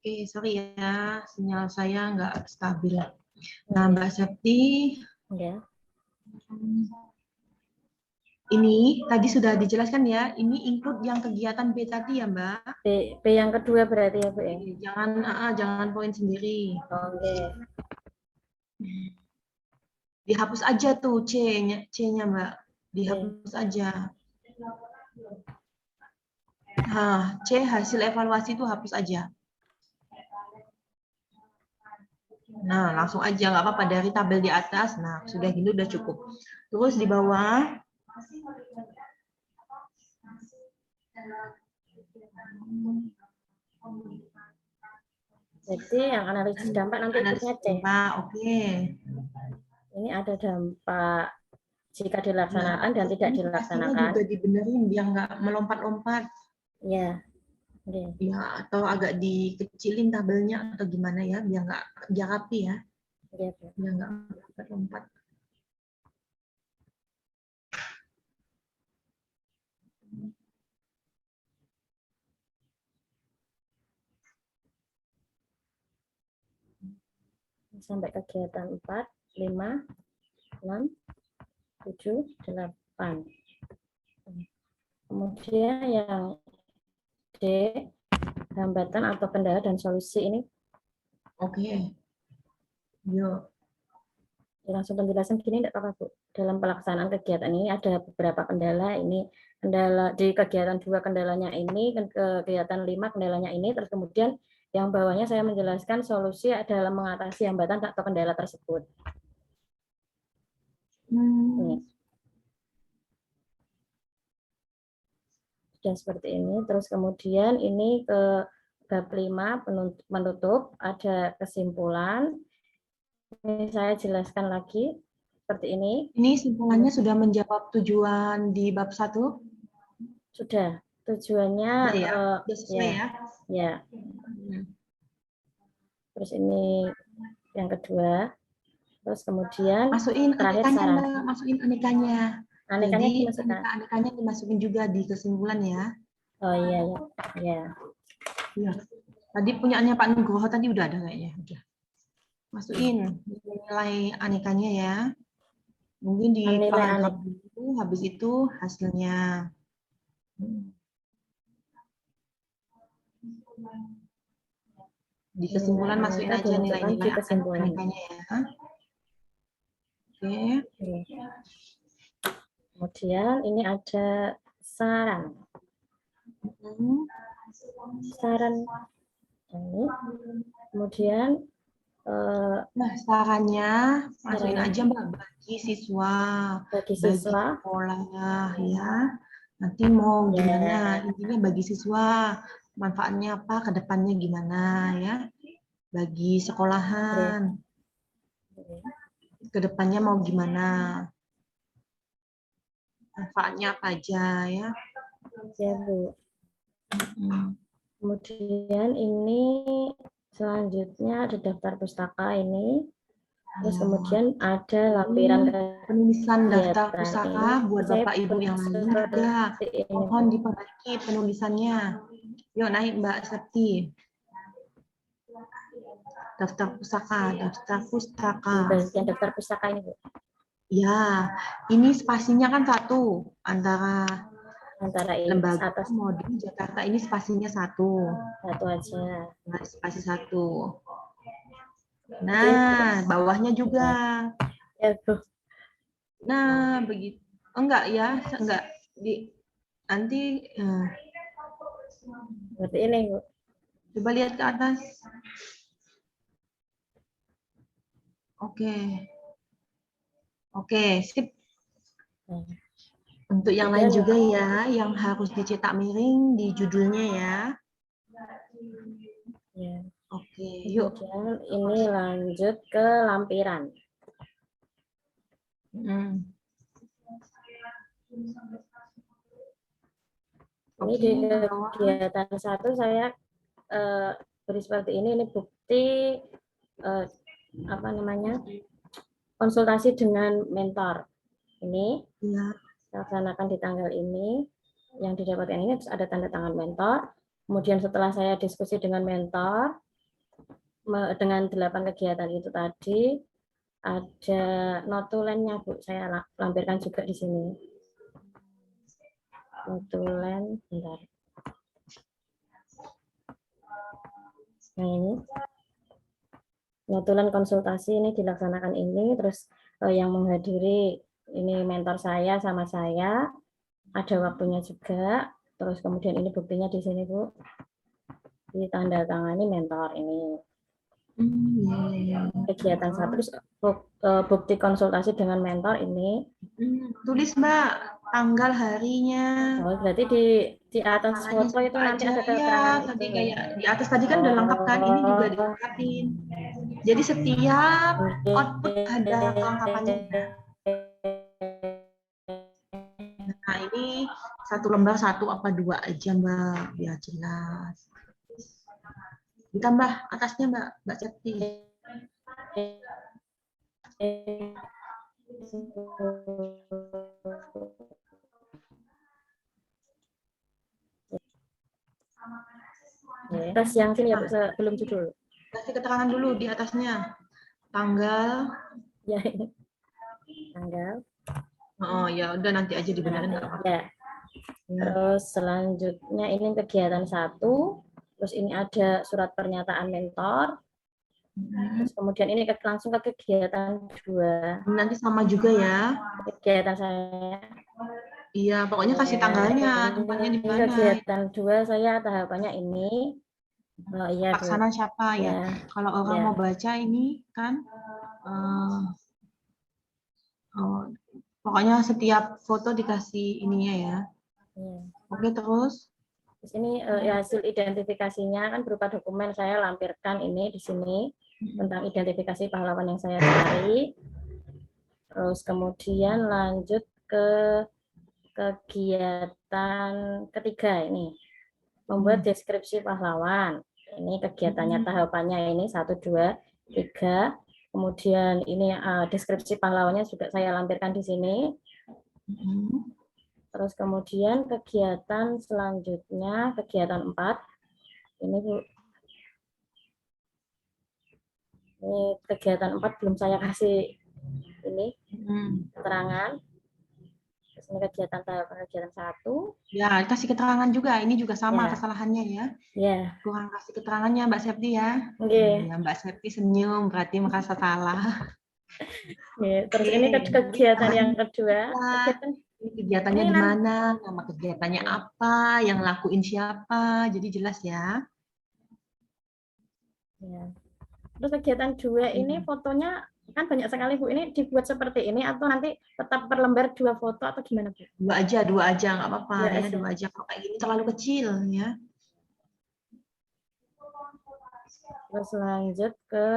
Speaker 1: Oke, sorry ya, sinyal saya nggak stabil. Nah, Mbak Septi,
Speaker 3: Ya.
Speaker 1: ini tadi sudah dijelaskan ya, ini include yang kegiatan B tadi ya Mbak.
Speaker 3: B yang kedua berarti ya, Bu ya?
Speaker 1: Jangan poin sendiri.
Speaker 3: Oke.
Speaker 1: Dihapus aja tuh C-nya Mbak. Dihapus aja. Nah, C hasil evaluasi itu hapus aja. Nah, langsung aja, nggak apa-apa dari tabel di atas. Nah, sudah gini udah cukup. Terus di bawah.
Speaker 3: Jadi yang analisis dampak nanti ikutnya C.
Speaker 1: Oke.
Speaker 3: Ini ada dampak jika dilaksanakan dan tidak dilaksanakan.
Speaker 1: Juga dibenerin biar nggak melompat-lompat.
Speaker 3: Ya. Okay.
Speaker 1: Ya, atau agak dikecilin tabelnya atau gimana ya, biar rapi ya.
Speaker 3: Ya,
Speaker 1: biar nggak melompat-lompat.
Speaker 3: Sampai kegiatan 4, 5, 6, 7, 8. Kemudian yang D, hambatan atau kendala dan solusi ini.
Speaker 1: Oke. Yuk.
Speaker 3: Langsung penjelasan gini enggak apa-apa, Bu. Dalam pelaksanaan kegiatan ini ada beberapa kendala. Ini kendala di kegiatan 2 kendalanya ini, kegiatan 5 kendalanya ini, terus kemudian yang bawahnya saya menjelaskan solusi dalam mengatasi hambatan atau kendala tersebut. Nih. Sudah seperti ini. Terus kemudian ini ke bab 5 menutup, ada kesimpulan. Ini saya jelaskan lagi seperti ini.
Speaker 1: Ini simpulannya sudah menjawab tujuan di bab 1?
Speaker 3: Sudah. Tujuannya
Speaker 1: ya, sesuai ya.
Speaker 3: Ya. Terus ini yang kedua. Terus kemudian
Speaker 1: masukin
Speaker 3: terakhir
Speaker 1: anekanya,
Speaker 3: saran.
Speaker 1: Mbak. Masukin anekanya.
Speaker 3: Anekanya
Speaker 1: Jadi
Speaker 3: dimasukkan.
Speaker 1: anekanya dimasukin juga di kesimpulan ya.
Speaker 3: Oh iya ya. Ya.
Speaker 1: Iya. Tadi punyaannya Pak Nugroho tadi udah ada kayaknya. Udah. Masukin nilai anekanya ya. Mungkin di paragraf itu, habis itu hasilnya. Di kesimpulan masukin aja nilai-nilai anekanya ya. Oke.
Speaker 3: Kemudian ini ada saran. Saran ini. Kemudian
Speaker 1: nah, sarannya masukin aja Mbak bagi siswa,
Speaker 3: bagi
Speaker 1: sekolah ya. Nanti mau gimana? Intinya bagi siswa manfaatnya apa, kedepannya gimana ya? Bagi sekolahan, kedepannya mau gimana? Manfaatnya apa aja ya?
Speaker 3: Ya Bu. Kemudian ini selanjutnya ada daftar pustaka ini. Terus kemudian ada lampiran
Speaker 1: Penulisan daftar
Speaker 3: kegiatan
Speaker 1: pusaka
Speaker 3: ini.
Speaker 1: buat
Speaker 3: Saya
Speaker 1: Bapak Ibu yang lain juga.
Speaker 3: seperti ini.
Speaker 1: Mohon diperbaiki penulisannya. Yuk naik Mbak Septi. Daftar pusaka, daftar pustaka.
Speaker 3: Bagian daftar pustaka ini, Bu.
Speaker 1: Ya, ini spasinya kan satu antara
Speaker 3: Antara ini
Speaker 1: lembaga
Speaker 3: atas
Speaker 1: Modin Jakarta ini spasinya satu.
Speaker 3: satu aja.
Speaker 1: Nah, spasi satu. Nah, bawahnya juga.
Speaker 3: Ya, Bu.
Speaker 1: Nah, begitu. Enggak ya, enggak di nanti
Speaker 3: Seperti ini, Bu.
Speaker 1: coba lihat ke atas. Oke. Oke, sip. Untuk yang lain juga ya, yang harus dicetak miring di judulnya ya.
Speaker 3: Ya.
Speaker 1: Oke, yuk.
Speaker 3: Kemudian ini lanjut ke lampiran. Ini di kegiatan satu saya beri seperti ini bukti apa namanya, konsultasi dengan mentor. Ini
Speaker 1: ya.
Speaker 3: laksanakan di tanggal ini, yang didapatkan ini terus ada tanda tangan mentor. Kemudian setelah saya diskusi dengan mentor dengan 8 kegiatan itu tadi, ada notulennya, Bu. Saya lampirkan juga di sini. Notulen, bentar. Nah, ini notulen konsultasi ini dilaksanakan ini, terus yang menghadiri ini mentor saya sama saya, ada waktunya juga, terus kemudian ini buktinya di sini, Bu, ditandatangani mentor ini. Kegiatan satu, terus bukti konsultasi dengan mentor ini.
Speaker 1: Tulis Mbak tanggal harinya.
Speaker 3: Oh, berarti di atas foto itu nanti ada keterangan
Speaker 1: ya, tadi kayak di atas tadi kan udah lengkap kan, ini juga dilengkapin. Jadi setiap output ada kelengkapannya. Nah, ini 1 lembar 1 apa 2 aja Mbak, biar jelas. Ditambah atasnya Mbak Septi.
Speaker 3: Terus yang sini ya, Bu, sebelum judul.
Speaker 1: Kasih keterangan dulu di atasnya. Tanggal.
Speaker 3: Ya, ini. Tanggal.
Speaker 1: Oh ya, udah nanti aja dibenerin nggak apa-apa.
Speaker 3: Ya. Terus selanjutnya ini kegiatan 1. Terus ini ada surat pernyataan mentor. Terus kemudian ini langsung ke kegiatan 2.
Speaker 1: Nanti sama juga ya.
Speaker 3: Kegiatan saya.
Speaker 1: Iya, pokoknya kasih tanggalnya, tempatnya di mana.
Speaker 3: Kegiatan 2 saya tahapannya ini. Oh, iya,
Speaker 1: Laksana siapa ya? Kalau orang mau baca ini kan, pokoknya setiap foto dikasih ininya ya. Oke, terus?
Speaker 3: Terus ini hasil identifikasinya kan berupa dokumen, saya lampirkan ini di sini tentang identifikasi pahlawan yang saya cari. Terus kemudian lanjut ke kegiatan ketiga ini, membuat deskripsi pahlawan. Ini kegiatannya tahapannya ini 1, 2, 3. Kemudian ini deskripsi pahlawannya juga saya lampirkan di sini. Terus kemudian kegiatan selanjutnya, kegiatan 4. Ini, Bu. Ini kegiatan 4 belum saya kasih ini keterangan. Terus ini kegiatan tahapan kegiatan 1.
Speaker 1: Ya, kasih keterangan juga. Ini juga sama kesalahannya ya.
Speaker 3: Ya.
Speaker 1: Kurang kasih keterangannya Mbak Septi ya.
Speaker 3: Oke.
Speaker 1: Ya, Mbak Septi senyum, berarti merasa salah.
Speaker 3: Terus ini kegiatan yang kedua.
Speaker 1: Kegiatannya di mana, nama kegiatannya apa, yang lakuin siapa, jadi jelas ya.
Speaker 3: Terus kegiatan 2 ini fotonya kan banyak sekali, Bu. Ini dibuat seperti ini atau nanti tetap per lembar 2 foto atau gimana, Bu?
Speaker 1: 2 aja nggak apa-apa ya, 2 aja. Kalau kayak gini terlalu kecil ya.
Speaker 3: Terus lanjut ke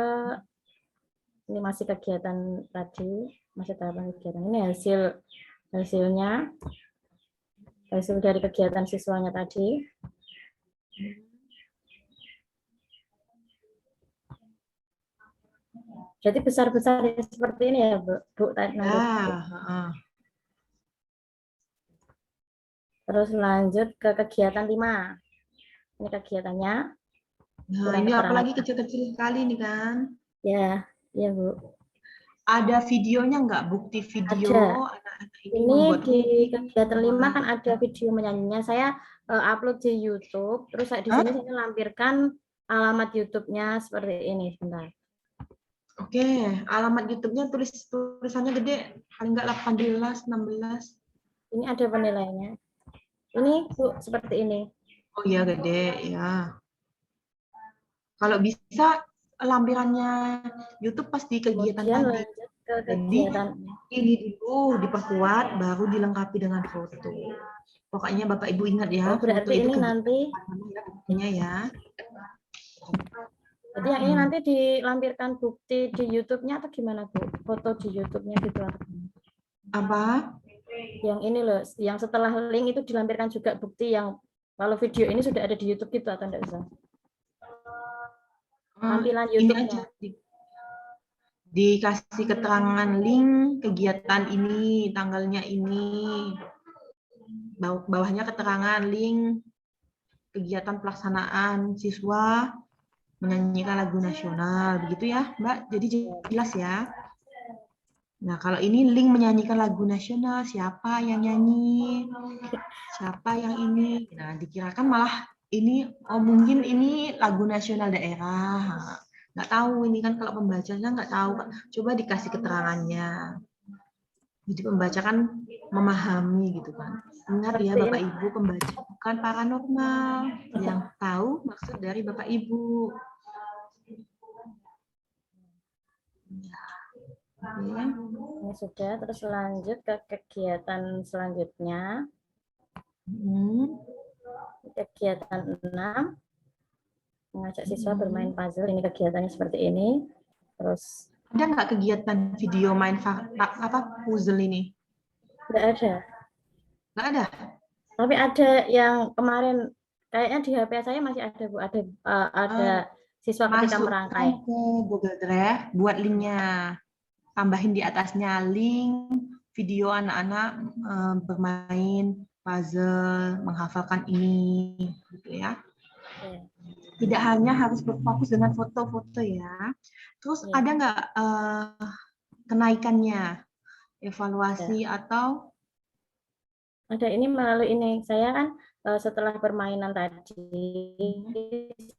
Speaker 3: ini masih kegiatan tadi, masih tahapan kegiatan. Ini hasilnya, hasil dari kegiatan siswanya tadi. Berarti besar-besar ya, seperti ini ya, Bu tadi nomor.
Speaker 1: Ya,
Speaker 3: Terus lanjut ke kegiatan 5. Ini kegiatannya.
Speaker 1: nah
Speaker 3: Kurang
Speaker 1: ini
Speaker 3: keterangan.
Speaker 1: apalagi kecil-kecil sekali nih kan.
Speaker 3: Ya, ya Bu.
Speaker 1: Ada videonya nggak? Bukti video
Speaker 3: Ada.
Speaker 1: anak-anak ini
Speaker 3: Ini
Speaker 1: membuat
Speaker 3: di
Speaker 1: rubrik.
Speaker 3: kegiatan 5 kan ada video menyanyinya. Saya upload di YouTube. Terus di
Speaker 1: Hah?
Speaker 3: sini saya lampirkan alamat YouTube-nya seperti ini. Sebentar.
Speaker 1: Oke, alamat YouTube-nya tulisannya gede, paling nggak 18, 16.
Speaker 3: Ini ada penilaiannya. Ini Bu, seperti ini.
Speaker 1: Oh iya gede ya. Kalau bisa lampirannya YouTube pas di kegiatan
Speaker 3: Kemudian
Speaker 1: tadi.
Speaker 3: lanjut ke
Speaker 1: Jadi
Speaker 3: kegiatan.
Speaker 1: ini dulu diperkuat, baru dilengkapi dengan foto. Pokoknya Bapak Ibu ingat ya,
Speaker 3: Oh,
Speaker 1: foto
Speaker 3: berarti
Speaker 1: itu
Speaker 3: ini nanti,
Speaker 1: buktinya ya.
Speaker 3: jadi yang ini nanti dilampirkan bukti di YouTube-nya atau gimana Bu? Foto di YouTube-nya gitu atau gimana?
Speaker 1: Apa?
Speaker 3: Yang ini loh, yang setelah link itu dilampirkan juga bukti yang kalau video ini sudah ada di YouTube gitu atau enggak bisa? Tampilan
Speaker 1: Ini aja
Speaker 3: YouTube-nya.
Speaker 1: dikasih keterangan link kegiatan ini, tanggalnya ini. Bawahnya keterangan link kegiatan pelaksanaan siswa menyanyikan lagu nasional, begitu ya, Mbak. Jadi jelas ya. Nah, kalau ini link menyanyikan lagu nasional, siapa yang nyanyi, siapa yang ini. Nah, dikirakan malah ini, oh mungkin ini lagu nasional daerah. Nggak tahu ini kan kalau pembacanya nggak tahu. Coba dikasih keterangannya. Jadi pembaca kan memahami gitu kan. Ingat ya Bapak Ibu, pembaca bukan paranormal. Yang tahu maksud dari Bapak Ibu. Ya.
Speaker 3: Ini sudah, terus lanjut ke kegiatan selanjutnya. Kegiatan 6, mengajak siswa bermain puzzle. Ini kegiatannya seperti ini. Terus
Speaker 1: ada nggak kegiatan video main puzzle ini?
Speaker 3: Nggak ada.
Speaker 1: Nggak ada.
Speaker 3: Tapi ada yang kemarin kayaknya di HP saya masih ada Bu. Ada siswa ketika merangkai.
Speaker 1: Masukkan ke Google Drive, buat linknya. Tambahin di atasnya link video anak-anak bermain puzzle, menghafalkan ini, gitu ya. Tidak hanya harus berfokus dengan foto-foto ya. Terus ada nggak kenaikannya, evaluasi atau?
Speaker 3: Ada, ini melalui ini. Saya kan setelah permainan tadi,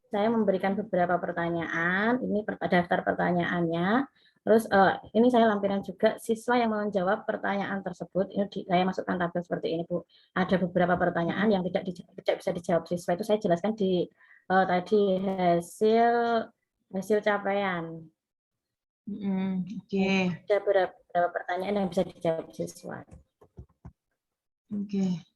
Speaker 3: saya memberikan beberapa pertanyaan. Ini daftar pertanyaannya. Terus ini saya lampiran juga siswa yang menjawab pertanyaan tersebut. Ini saya masukkan tabel seperti ini Bu. Ada beberapa pertanyaan yang tidak bisa dijawab siswa, itu saya jelaskan di tadi hasil capaian.
Speaker 1: Oke.
Speaker 3: Ada beberapa pertanyaan yang bisa dijawab siswa.
Speaker 1: Oke.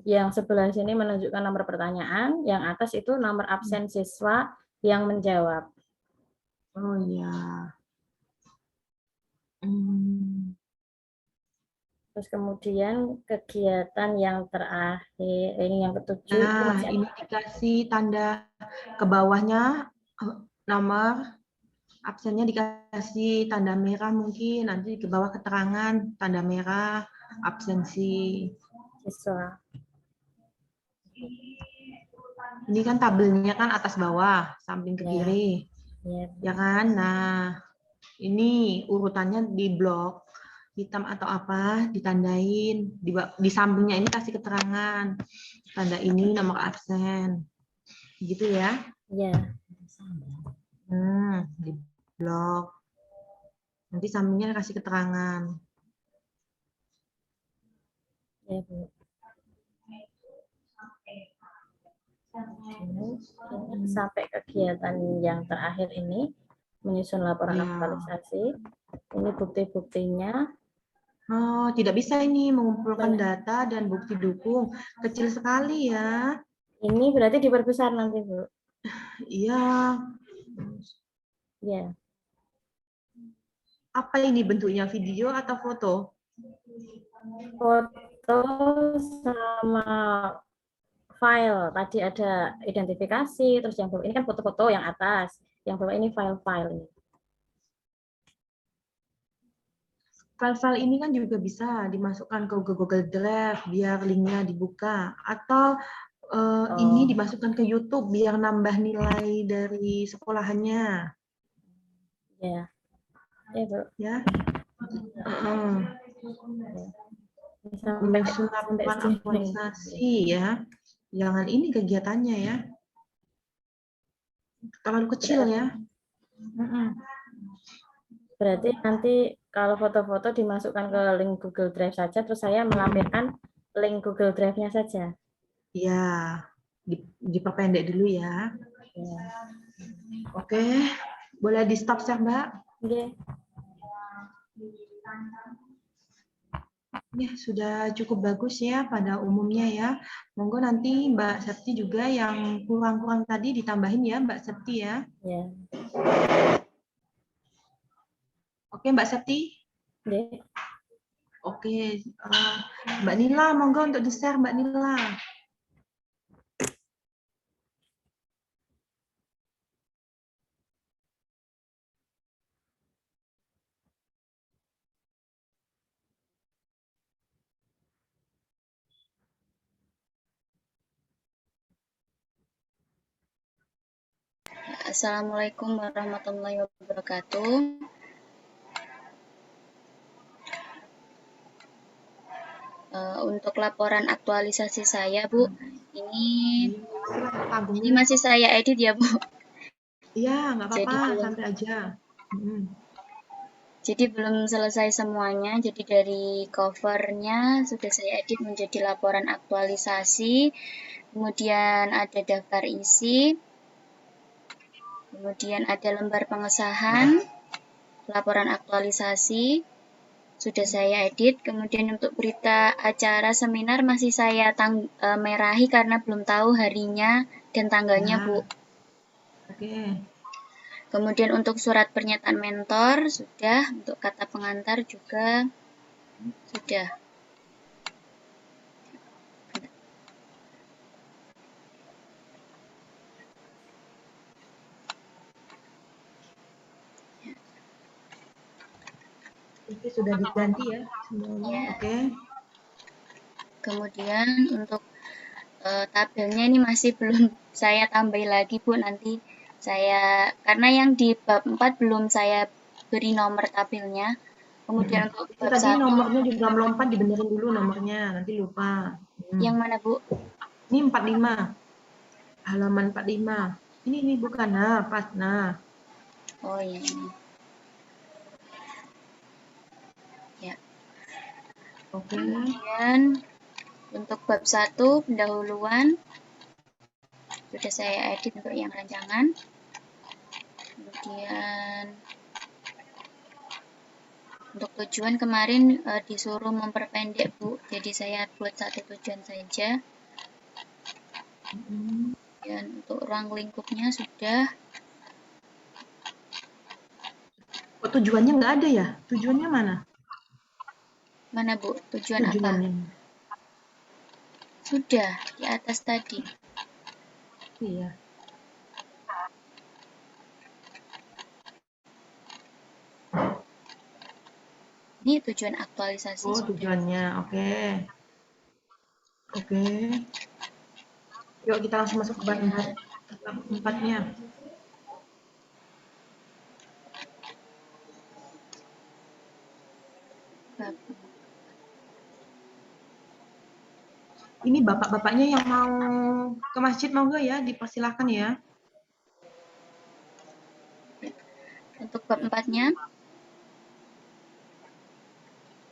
Speaker 3: Yang sebelah sini menunjukkan nomor pertanyaan, yang atas itu nomor absen siswa yang menjawab.
Speaker 1: Oh ya.
Speaker 3: Terus kemudian kegiatan yang terakhir, ini yang ketujuh.
Speaker 1: Nah, ini dikasih tanda ke bawahnya nomor absennya, dikasih tanda merah, mungkin nanti ke bawah keterangan tanda merah absensi
Speaker 3: siswa.
Speaker 1: Ini kan tabelnya kan atas bawah, samping ke kiri, ya kan? Nah, ini urutannya di blok hitam atau apa, ditandain di sampingnya ini kasih keterangan, tanda ini nomor absen, gitu ya?
Speaker 3: Iya.
Speaker 1: Di blok, nanti sampingnya kasih keterangan.
Speaker 3: Ya, Bu. Sampai kegiatan yang terakhir ini menyusun laporan aktualisasi. Ini bukti-buktinya.
Speaker 1: Oh, tidak bisa ini mengumpulkan data dan bukti dukung, kecil sekali ya.
Speaker 3: Ini berarti diperbesar nanti Bu.
Speaker 1: Iya.
Speaker 3: Ya.
Speaker 1: Apa ini bentuknya, video atau foto?
Speaker 3: Foto sama file. Tadi ada identifikasi, terus yang ini kan foto-foto yang atas. Yang bawah ini file-file ini.
Speaker 1: File-file ini kan juga bisa dimasukkan ke Google Drive biar linknya dibuka, atau ini dimasukkan ke YouTube biar nambah nilai dari sekolahannya.
Speaker 3: Ya, ya Bu.
Speaker 1: Ya.
Speaker 3: Sampai
Speaker 1: Melakukan
Speaker 3: sini.
Speaker 1: aktualisasi ya. Jangan ini kegiatannya ya. Terlalu kecil ya.
Speaker 3: Berarti nanti kalau foto-foto dimasukkan ke link Google Drive saja, terus saya melampirkan link Google Drive-nya saja.
Speaker 1: Ya, diperpendek dulu ya.
Speaker 3: Ya.
Speaker 1: Oke, boleh di stop share Mbak?
Speaker 3: Oke.
Speaker 1: Ya, sudah cukup bagus ya pada umumnya ya. Monggo nanti Mbak Septi juga yang kurang-kurang tadi ditambahin ya Mbak Septi ya.
Speaker 3: Ya.
Speaker 1: Oke Mbak Septi?
Speaker 3: Ya.
Speaker 1: Oke, Mbak Nila monggo untuk di-share Mbak Nila.
Speaker 4: Assalamualaikum warahmatullahi wabarakatuh. Untuk laporan aktualisasi saya, Bu, ini masih saya edit ya, Bu.
Speaker 1: Iya, nggak apa-apa, santai aja.
Speaker 4: Jadi belum selesai semuanya, jadi dari covernya sudah saya edit menjadi laporan aktualisasi, kemudian ada daftar isi, kemudian ada lembar pengesahan, laporan aktualisasi, sudah saya edit, kemudian untuk berita acara seminar masih saya merahi karena belum tahu harinya dan tanggalnya, Bu.
Speaker 1: Oke.
Speaker 4: Kemudian untuk surat pernyataan mentor sudah, untuk kata pengantar juga sudah.
Speaker 1: Oke, sudah diganti ya semuanya.
Speaker 4: Ya.
Speaker 1: Oke.
Speaker 4: Kemudian untuk tabelnya ini masih belum saya tambah lagi, Bu, nanti saya, karena yang di bab 4 belum saya beri nomor tabelnya. Kemudian untuk bab
Speaker 1: tadi
Speaker 4: 1,
Speaker 1: nomornya juga melompat, dibenerin dulu nomornya, nanti lupa.
Speaker 4: Yang mana, Bu?
Speaker 1: Ini 45. Halaman 45. Ini bukan, nah, pas, nah.
Speaker 4: Oh iya, ini. Ya.
Speaker 1: Oke.
Speaker 4: Kemudian untuk bab 1 pendahuluan sudah saya edit untuk yang rancangan. Kemudian untuk tujuan kemarin disuruh memperpendek, Bu, jadi saya buat satu tujuan saja. Dan untuk ruang lingkupnya sudah.
Speaker 1: Oh, tujuannya nggak ada ya? Tujuannya mana?
Speaker 4: Mana, Bu? Tujuannya apa? Sudah, di atas tadi.
Speaker 1: Iya.
Speaker 4: Ini tujuan aktualisasi.
Speaker 1: Oh, tujuannya. Oke. Oke. Yuk kita langsung masuk ke bab 4-nya. Ini bapak-bapaknya yang mau ke masjid mau nggak ya? Dipersilahkan ya.
Speaker 4: Untuk bab 4-nya?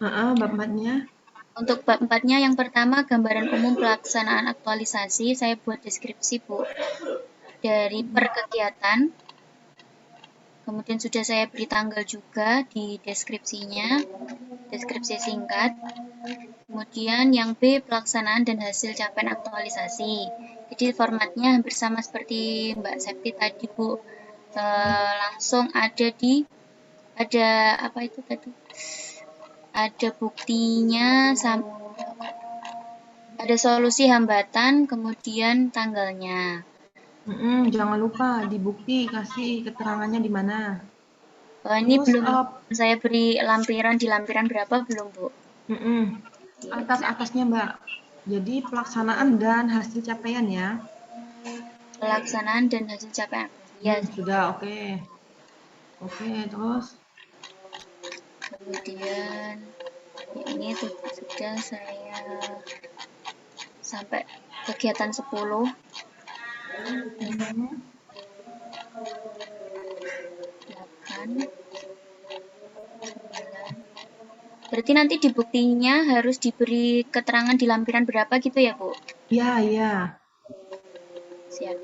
Speaker 1: Bab 4-nya.
Speaker 4: Untuk bab 4-nya yang pertama gambaran umum pelaksanaan aktualisasi, saya buat deskripsi, Bu. Dari per kegiatan. Kemudian sudah saya beri tanggal juga di deskripsinya, deskripsi singkat. Kemudian yang B, pelaksanaan dan hasil capaian aktualisasi. Jadi formatnya hampir sama seperti Mbak Septi tadi, Bu. Langsung ada apa itu tadi? Ada buktinya, ada solusi hambatan, kemudian tanggalnya.
Speaker 1: Jangan lupa di bukti kasih keterangannya di mana.
Speaker 4: Ini
Speaker 1: Terus
Speaker 4: belum saya beri lampiran, di lampiran berapa belum, Bu?
Speaker 1: atas-atasnya Mbak. Jadi pelaksanaan dan hasil capaian ya.
Speaker 4: Pelaksanaan dan hasil capaian. Ya,
Speaker 1: Sudah, oke. Oke, terus
Speaker 4: kemudian ini sudah saya sampai kegiatan 10. 8. Berarti nanti di buktinya harus diberi keterangan di lampiran berapa gitu ya, Bu?
Speaker 1: Iya.
Speaker 4: Siap.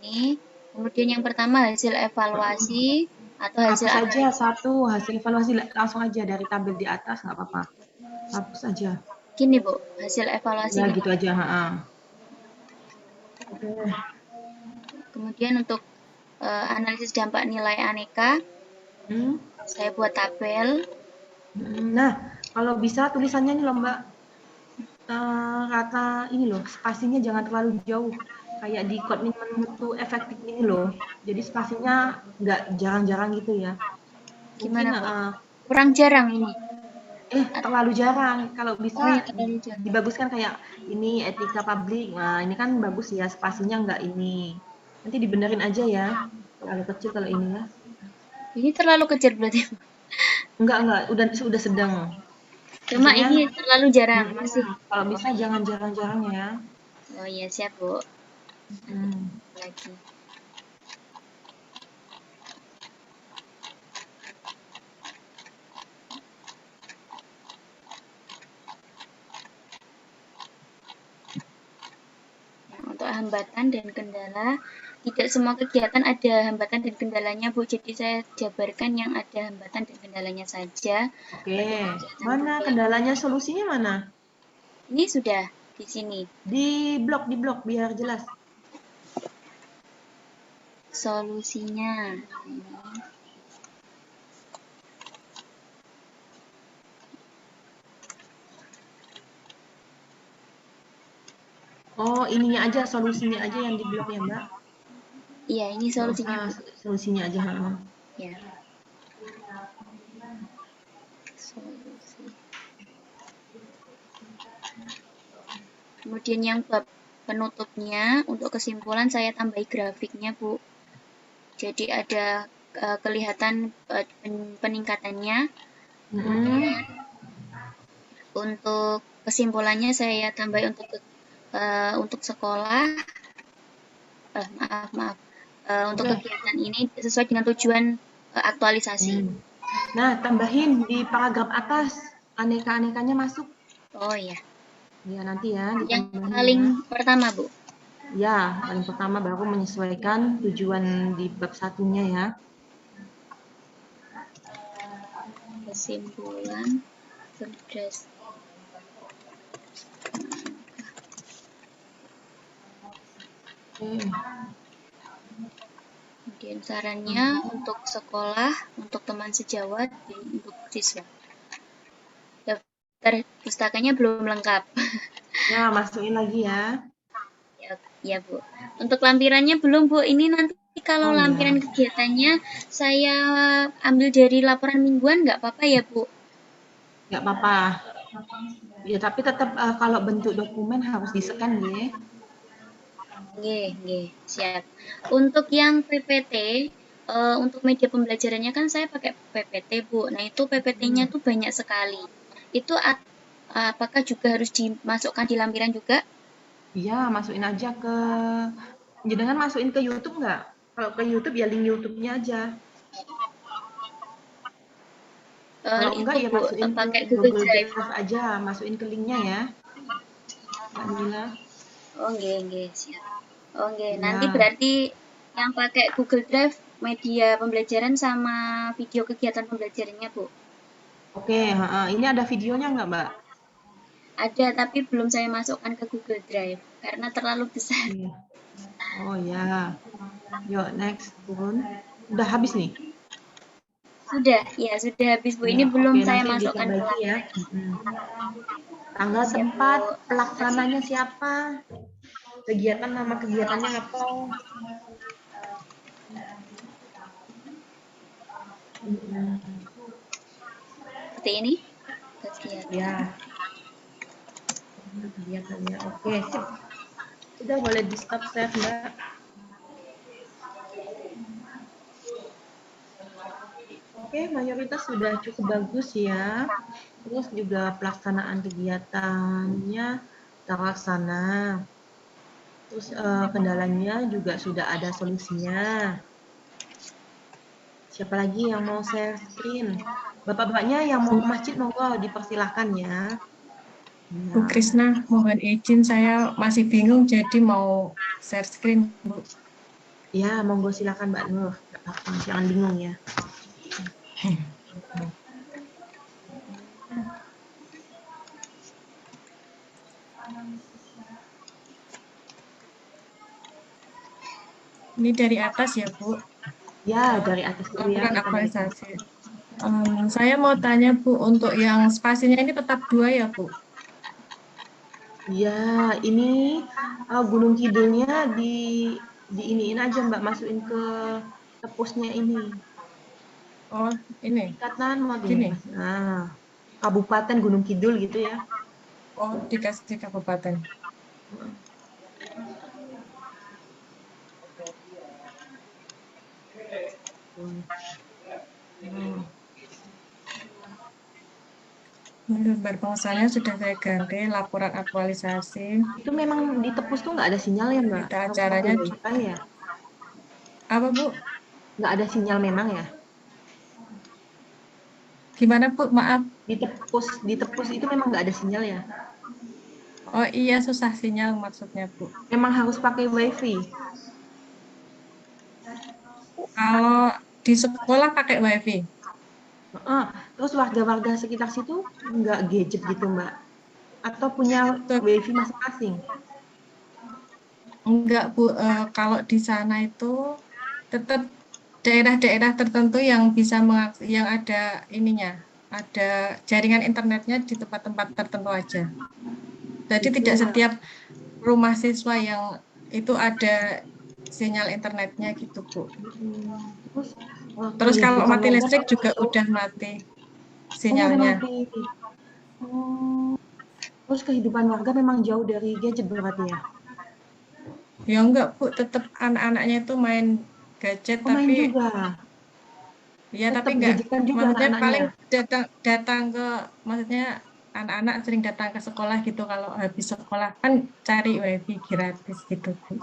Speaker 4: Ini, kemudian yang pertama hasil evaluasi atau hasil
Speaker 1: Hapus aja satu, hasil evaluasi langsung aja dari tabel di atas, nggak apa-apa. Hapus aja.
Speaker 4: Gini, Bu, hasil evaluasi.
Speaker 1: Ya, gitu aja.
Speaker 4: Kemudian untuk analisis dampak nilai aneka, saya buat tabel.
Speaker 1: Nah, kalau bisa tulisannya ini loh Mbak, kata ini loh, spasinya jangan terlalu jauh. Kayak di komitmen mutu efektif ini loh. Jadi spasinya nggak jarang-jarang gitu ya.
Speaker 4: Gimana,
Speaker 1: Mungkin,
Speaker 4: Bu? Kurang jarang ini.
Speaker 1: Terlalu jarang. Kalau bisa
Speaker 4: Oh, ya, terlalu jarang.
Speaker 1: dibaguskan kayak ini etika publik. Nah, ini kan bagus ya, spasinya nggak ini. Nanti dibenerin aja ya. Terlalu kecil kalau ini ya.
Speaker 4: Ini terlalu kecil berarti.
Speaker 1: Enggak, udah sedang.
Speaker 4: Cuma
Speaker 1: Maksudnya,
Speaker 4: ini terlalu jarang masih.
Speaker 1: Kalau bisa jangan jarang-jarang ya.
Speaker 4: Oh iya, siap, Bu. Lagi. Untuk hambatan dan kendala, tidak semua kegiatan ada hambatan dan kendalanya, Bu. Jadi saya jabarkan yang ada hambatan dan kendalanya saja.
Speaker 1: Oke. Mana kendalanya, solusinya mana?
Speaker 4: Ini sudah di sini.
Speaker 1: Di blok biar jelas.
Speaker 4: Solusinya.
Speaker 1: Oh, ininya aja, solusinya aja yang di blok ya, Mbak?
Speaker 4: Iya, ini solusinya.
Speaker 1: Solusinya aja.
Speaker 4: Ya. Solusi. Kemudian yang bab penutupnya, untuk kesimpulan saya tambahi grafiknya, Bu. Jadi ada kelihatan peningkatannya. Untuk kesimpulannya saya tambah untuk sekolah, untuk kegiatan ini sesuai dengan tujuan aktualisasi.
Speaker 1: Nah, tambahin di paragraf atas, aneka-anekanya masuk.
Speaker 4: Oh iya.
Speaker 1: Ya, nanti ya.
Speaker 4: Yang paling pertama, Bu.
Speaker 1: Ya, paling pertama baru menyesuaikan tujuan di bab satunya ya.
Speaker 4: Kesimpulan berdasarkan. Kemudian sarannya untuk sekolah, untuk teman sejawat, dan untuk siswa. Daftar pustakanya belum lengkap.
Speaker 1: Ya, masukin lagi ya.
Speaker 4: Ya, Bu. Untuk lampirannya belum, Bu. Ini nanti kalau lampiran kegiatannya saya ambil dari laporan mingguan, nggak apa-apa ya, Bu?
Speaker 1: Nggak apa-apa. Ya, tapi tetap kalau bentuk dokumen harus di-scan ya.
Speaker 4: Nggih, siap. Untuk yang PPT, untuk media pembelajarannya kan saya pakai PPT, Bu. Nah, itu PPT-nya tuh banyak sekali. Itu apakah juga harus dimasukkan di lampiran juga?
Speaker 1: Iya, masukin aja ke... Jangan masukin ke YouTube nggak? Kalau ke YouTube ya link YouTube-nya aja. Kalau enggak ya masukin
Speaker 4: pakai
Speaker 1: ke Google Drive aja, masukin ke linknya ya. Mbak Nila.
Speaker 4: Oh, nggih, siap. Oh, nggih. Nanti berarti yang pakai Google Drive media pembelajaran sama video kegiatan pembelajarannya, Bu.
Speaker 1: Oke, ini ada videonya nggak, Mbak?
Speaker 4: Ada, tapi belum saya masukkan ke Google Drive karena terlalu besar.
Speaker 1: Oh ya. Yuk, next, turun. Udah habis nih?
Speaker 4: Sudah habis, Bu. Ini belum saya masukkan ke
Speaker 1: ya. Tanggal tempat pelaksananya siapa? kegiatan, nama kegiatannya apa?
Speaker 4: Seperti ini kegiatan.
Speaker 1: Ya, kegiatannya. Oke, sip. Udah boleh di stop share, Mbak. Oke, mayoritas sudah cukup bagus ya. Terus juga pelaksanaan kegiatannya terlaksana. Terus kendalanya juga sudah ada solusinya. Siapa lagi yang mau share screen? Bapak-bapaknya yang mau ke masjid monggo dipersilahkan ya.
Speaker 5: Bu Krisna, mohon izin saya masih bingung jadi mau share screen, Bu.
Speaker 1: Ya, monggo silakan Mbak Nur. Jangan bingung ya.
Speaker 5: Ini dari atas ya, Bu.
Speaker 1: Ya, dari atas dulu ya.
Speaker 5: Laporan
Speaker 1: Kita dari atas.
Speaker 5: aktualisasi. Saya mau tanya, Bu, untuk yang spasinya ini tetap 2 ya, Bu?
Speaker 1: Ya, ini Gunung Kidulnya di iniin aja Mbak, masukin ke tepusnya ini.
Speaker 5: Oh, ini.
Speaker 1: Ikatan mau
Speaker 5: Gini.
Speaker 1: Nah, Kabupaten Gunung Kidul gitu ya.
Speaker 5: Oh, dikasih kabupaten. Gambar pengusahanya sudah saya ganti, laporan aktualisasi.
Speaker 1: Itu memang di tepus tuh nggak ada sinyal ya Mbak?
Speaker 5: Berita
Speaker 1: Harus
Speaker 5: acaranya
Speaker 1: pakai wifi ya?
Speaker 5: apa, Bu?
Speaker 1: Nggak ada sinyal memang ya?
Speaker 5: Gimana, Bu? Maaf.
Speaker 1: Di tepus itu memang nggak ada sinyal ya?
Speaker 5: Oh iya, susah sinyal maksudnya, Bu.
Speaker 1: Memang harus pakai wifi?
Speaker 5: Kalau di sekolah pakai wifi.
Speaker 1: Terus warga-warga sekitar situ nggak gadget gitu Mbak? Atau punya wifi masing-masing?
Speaker 5: Enggak, Bu. Kalau di sana itu tetap daerah-daerah tertentu yang bisa yang ada ininya, ada jaringan internetnya di tempat-tempat tertentu aja. Jadi
Speaker 1: Gitu,
Speaker 5: tidak
Speaker 1: Mbak.
Speaker 5: setiap rumah siswa yang itu ada sinyal internetnya gitu, Bu. Terus kalau mati listrik juga udah mati sinyalnya.
Speaker 1: Udah mati. Terus kehidupan warga memang jauh dari gadget berarti ya?
Speaker 5: Ya enggak, Bu, tetap anak-anaknya itu main gadget
Speaker 1: Main
Speaker 5: tapi
Speaker 1: juga.
Speaker 5: ya
Speaker 1: Tetap
Speaker 5: tapi enggak,
Speaker 1: gadgetan juga
Speaker 5: maksudnya
Speaker 1: anak-anaknya.
Speaker 5: paling datang ke, maksudnya anak-anak sering datang ke sekolah gitu, kalau habis sekolah kan cari wifi gratis gitu, Bu.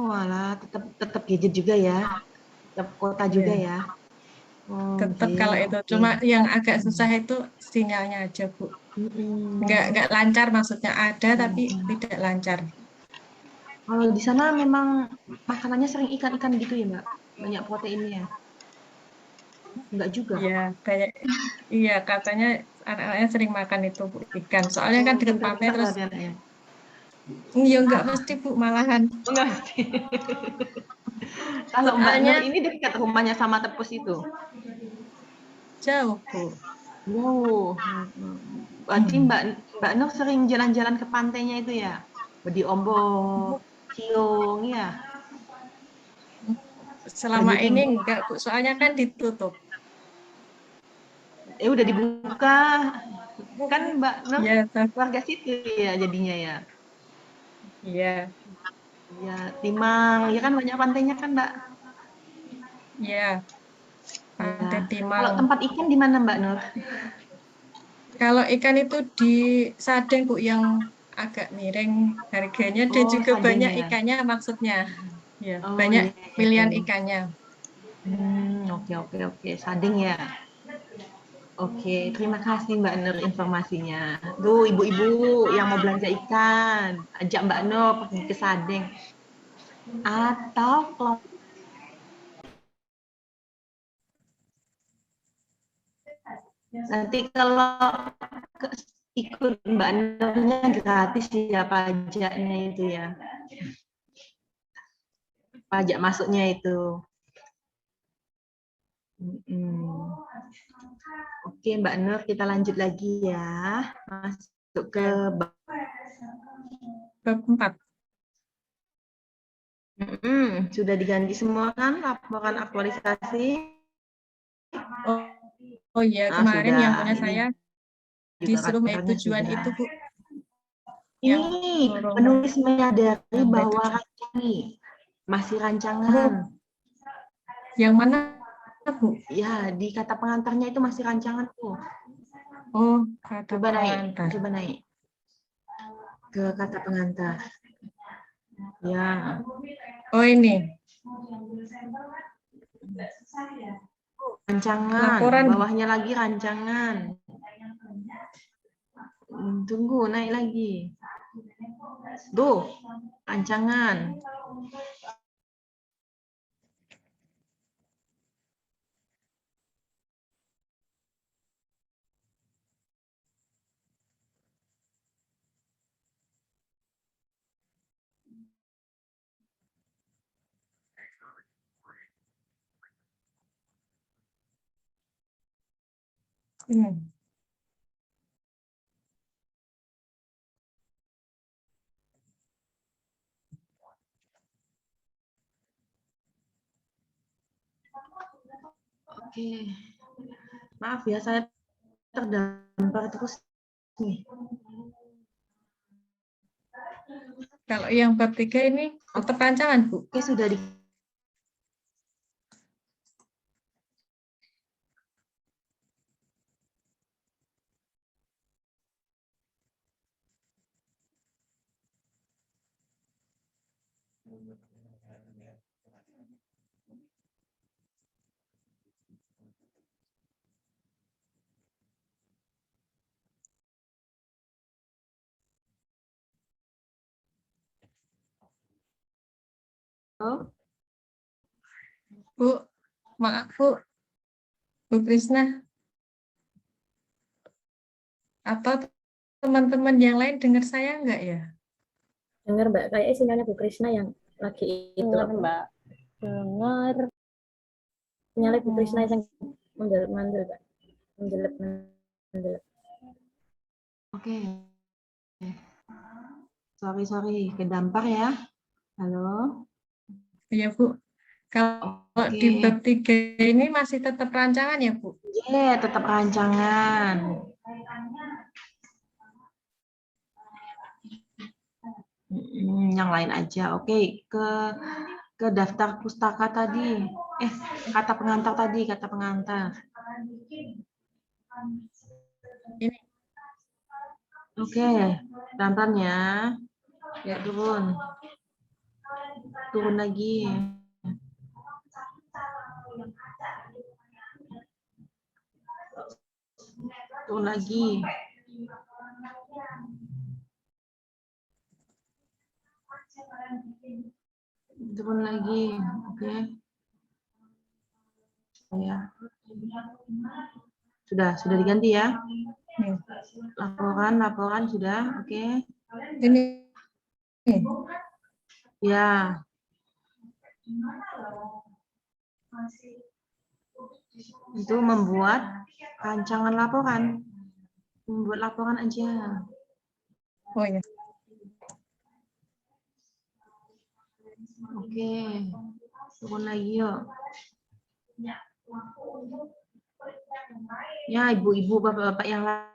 Speaker 1: Walah, tetap gadget juga ya. Tetap kota juga
Speaker 5: Iya.
Speaker 1: ya.
Speaker 5: Tetap kalau itu, cuma yang agak susah itu sinyalnya aja, Bu. Enggak lancar, maksudnya ada tapi tidak lancar.
Speaker 1: Kalau di sana memang makanannya sering ikan-ikan gitu ya, Mbak? Banyak proteinnya. Enggak juga.
Speaker 5: Iya, kayak iya katanya anak-anaknya sering makan itu, Bu, ikan. Soalnya kan dekat pantai
Speaker 1: Pintar
Speaker 5: terus.
Speaker 1: anaknya.
Speaker 5: Ya enggak mesti, Bu, malahan.
Speaker 1: Enggak mesti. Kalau Mbak Nur ini dekat rumahnya sama tepus itu?
Speaker 5: Jauh, Bu.
Speaker 1: Wow. Berarti Mbak Nur sering jalan-jalan ke pantainya itu ya? Di Ombok, Ciung ya?
Speaker 5: Selama ini enggak, Bu, soalnya kan ditutup.
Speaker 1: Udah dibuka. Kan Mbak Nur
Speaker 5: Ya,
Speaker 1: warga situ ya jadinya ya?
Speaker 5: iya.
Speaker 1: Ya, Timang. Ya kan banyak pantainya kan, Mbak?
Speaker 5: Iya. Pantai Timang.
Speaker 1: Kalau tempat ikan di mana, Mbak Nur?
Speaker 5: Kalau ikan itu di Sadeng, Bu, yang agak miring harganya dan juga banyak
Speaker 1: ya.
Speaker 5: ikannya maksudnya. Ya, banyak pilihan ikannya.
Speaker 1: Oke. Sadeng ya. Oke, terima kasih Mbak Nur informasinya. Tuh, ibu-ibu yang mau belanja ikan, ajak Mbak Nur pergi ke Sadeng. Atau nanti kalau ikut Mbak Nurnya gratis ya pajaknya itu ya. Pajak masuknya itu. Oke Mbak Nur, kita lanjut lagi ya. Masuk ke bab
Speaker 5: 4.
Speaker 1: Sudah diganti semua kan laporan aktualisasi?
Speaker 5: Oh iya, kemarin
Speaker 1: sudah.
Speaker 5: yang punya saya disuruh tujuan
Speaker 1: sudah.
Speaker 5: itu, Bu.
Speaker 1: Ini penulis menyadari bahwa masih rancangan.
Speaker 5: Yang mana, Bu?
Speaker 1: Ya, di kata pengantarnya itu masih rancangan tuh.
Speaker 5: Oh, kata
Speaker 1: Coba
Speaker 5: pengantar.
Speaker 1: naik, coba naik ke kata pengantar. Ya.
Speaker 5: Oh ini.
Speaker 1: Rancangan.
Speaker 5: Laporan.
Speaker 1: Bawahnya lagi rancangan. Tunggu, naik lagi. Tuh, rancangan. Oke. Maaf ya, saya terdampar terus nih.
Speaker 5: Kalau yang bab 3 ini tetap rancangan, Bu?
Speaker 1: Oke, sudah di
Speaker 5: Bu, maaf Bu, Bu Krisna. Atau teman-teman yang lain dengar saya enggak ya?
Speaker 3: Dengar Mbak, kayaknya sinyalnya Bu Krisna yang lagi itu.
Speaker 6: Dengar Mbak.
Speaker 3: Dengar. Sinyalnya Bu Krisna yang mandel Mbak. Menjelep.
Speaker 1: Oke. Sorry, kedampar ya. Halo.
Speaker 5: Iya Bu. Kalau di bab 3 ini masih tetap rancangan ya Bu?
Speaker 1: Iya, tetap rancangan. Yang lain aja. Oke, ke daftar pustaka tadi. Kata pengantar tadi, kata pengantar.
Speaker 5: Ini.
Speaker 1: Oke, pelan-pelan ya. Ya, turun. Turun lagi. Turun lagi. Turun lagi. Oke. Ya. Sudah diganti ya. Laporan sudah. Oke.
Speaker 5: Ini.
Speaker 1: Ya. Itu membuat rancangan laporan. Membuat laporan aja.
Speaker 5: Oh ya.
Speaker 1: Oke. Turun lagi yuk. Ya, ibu-ibu, bapak-bapak yang lain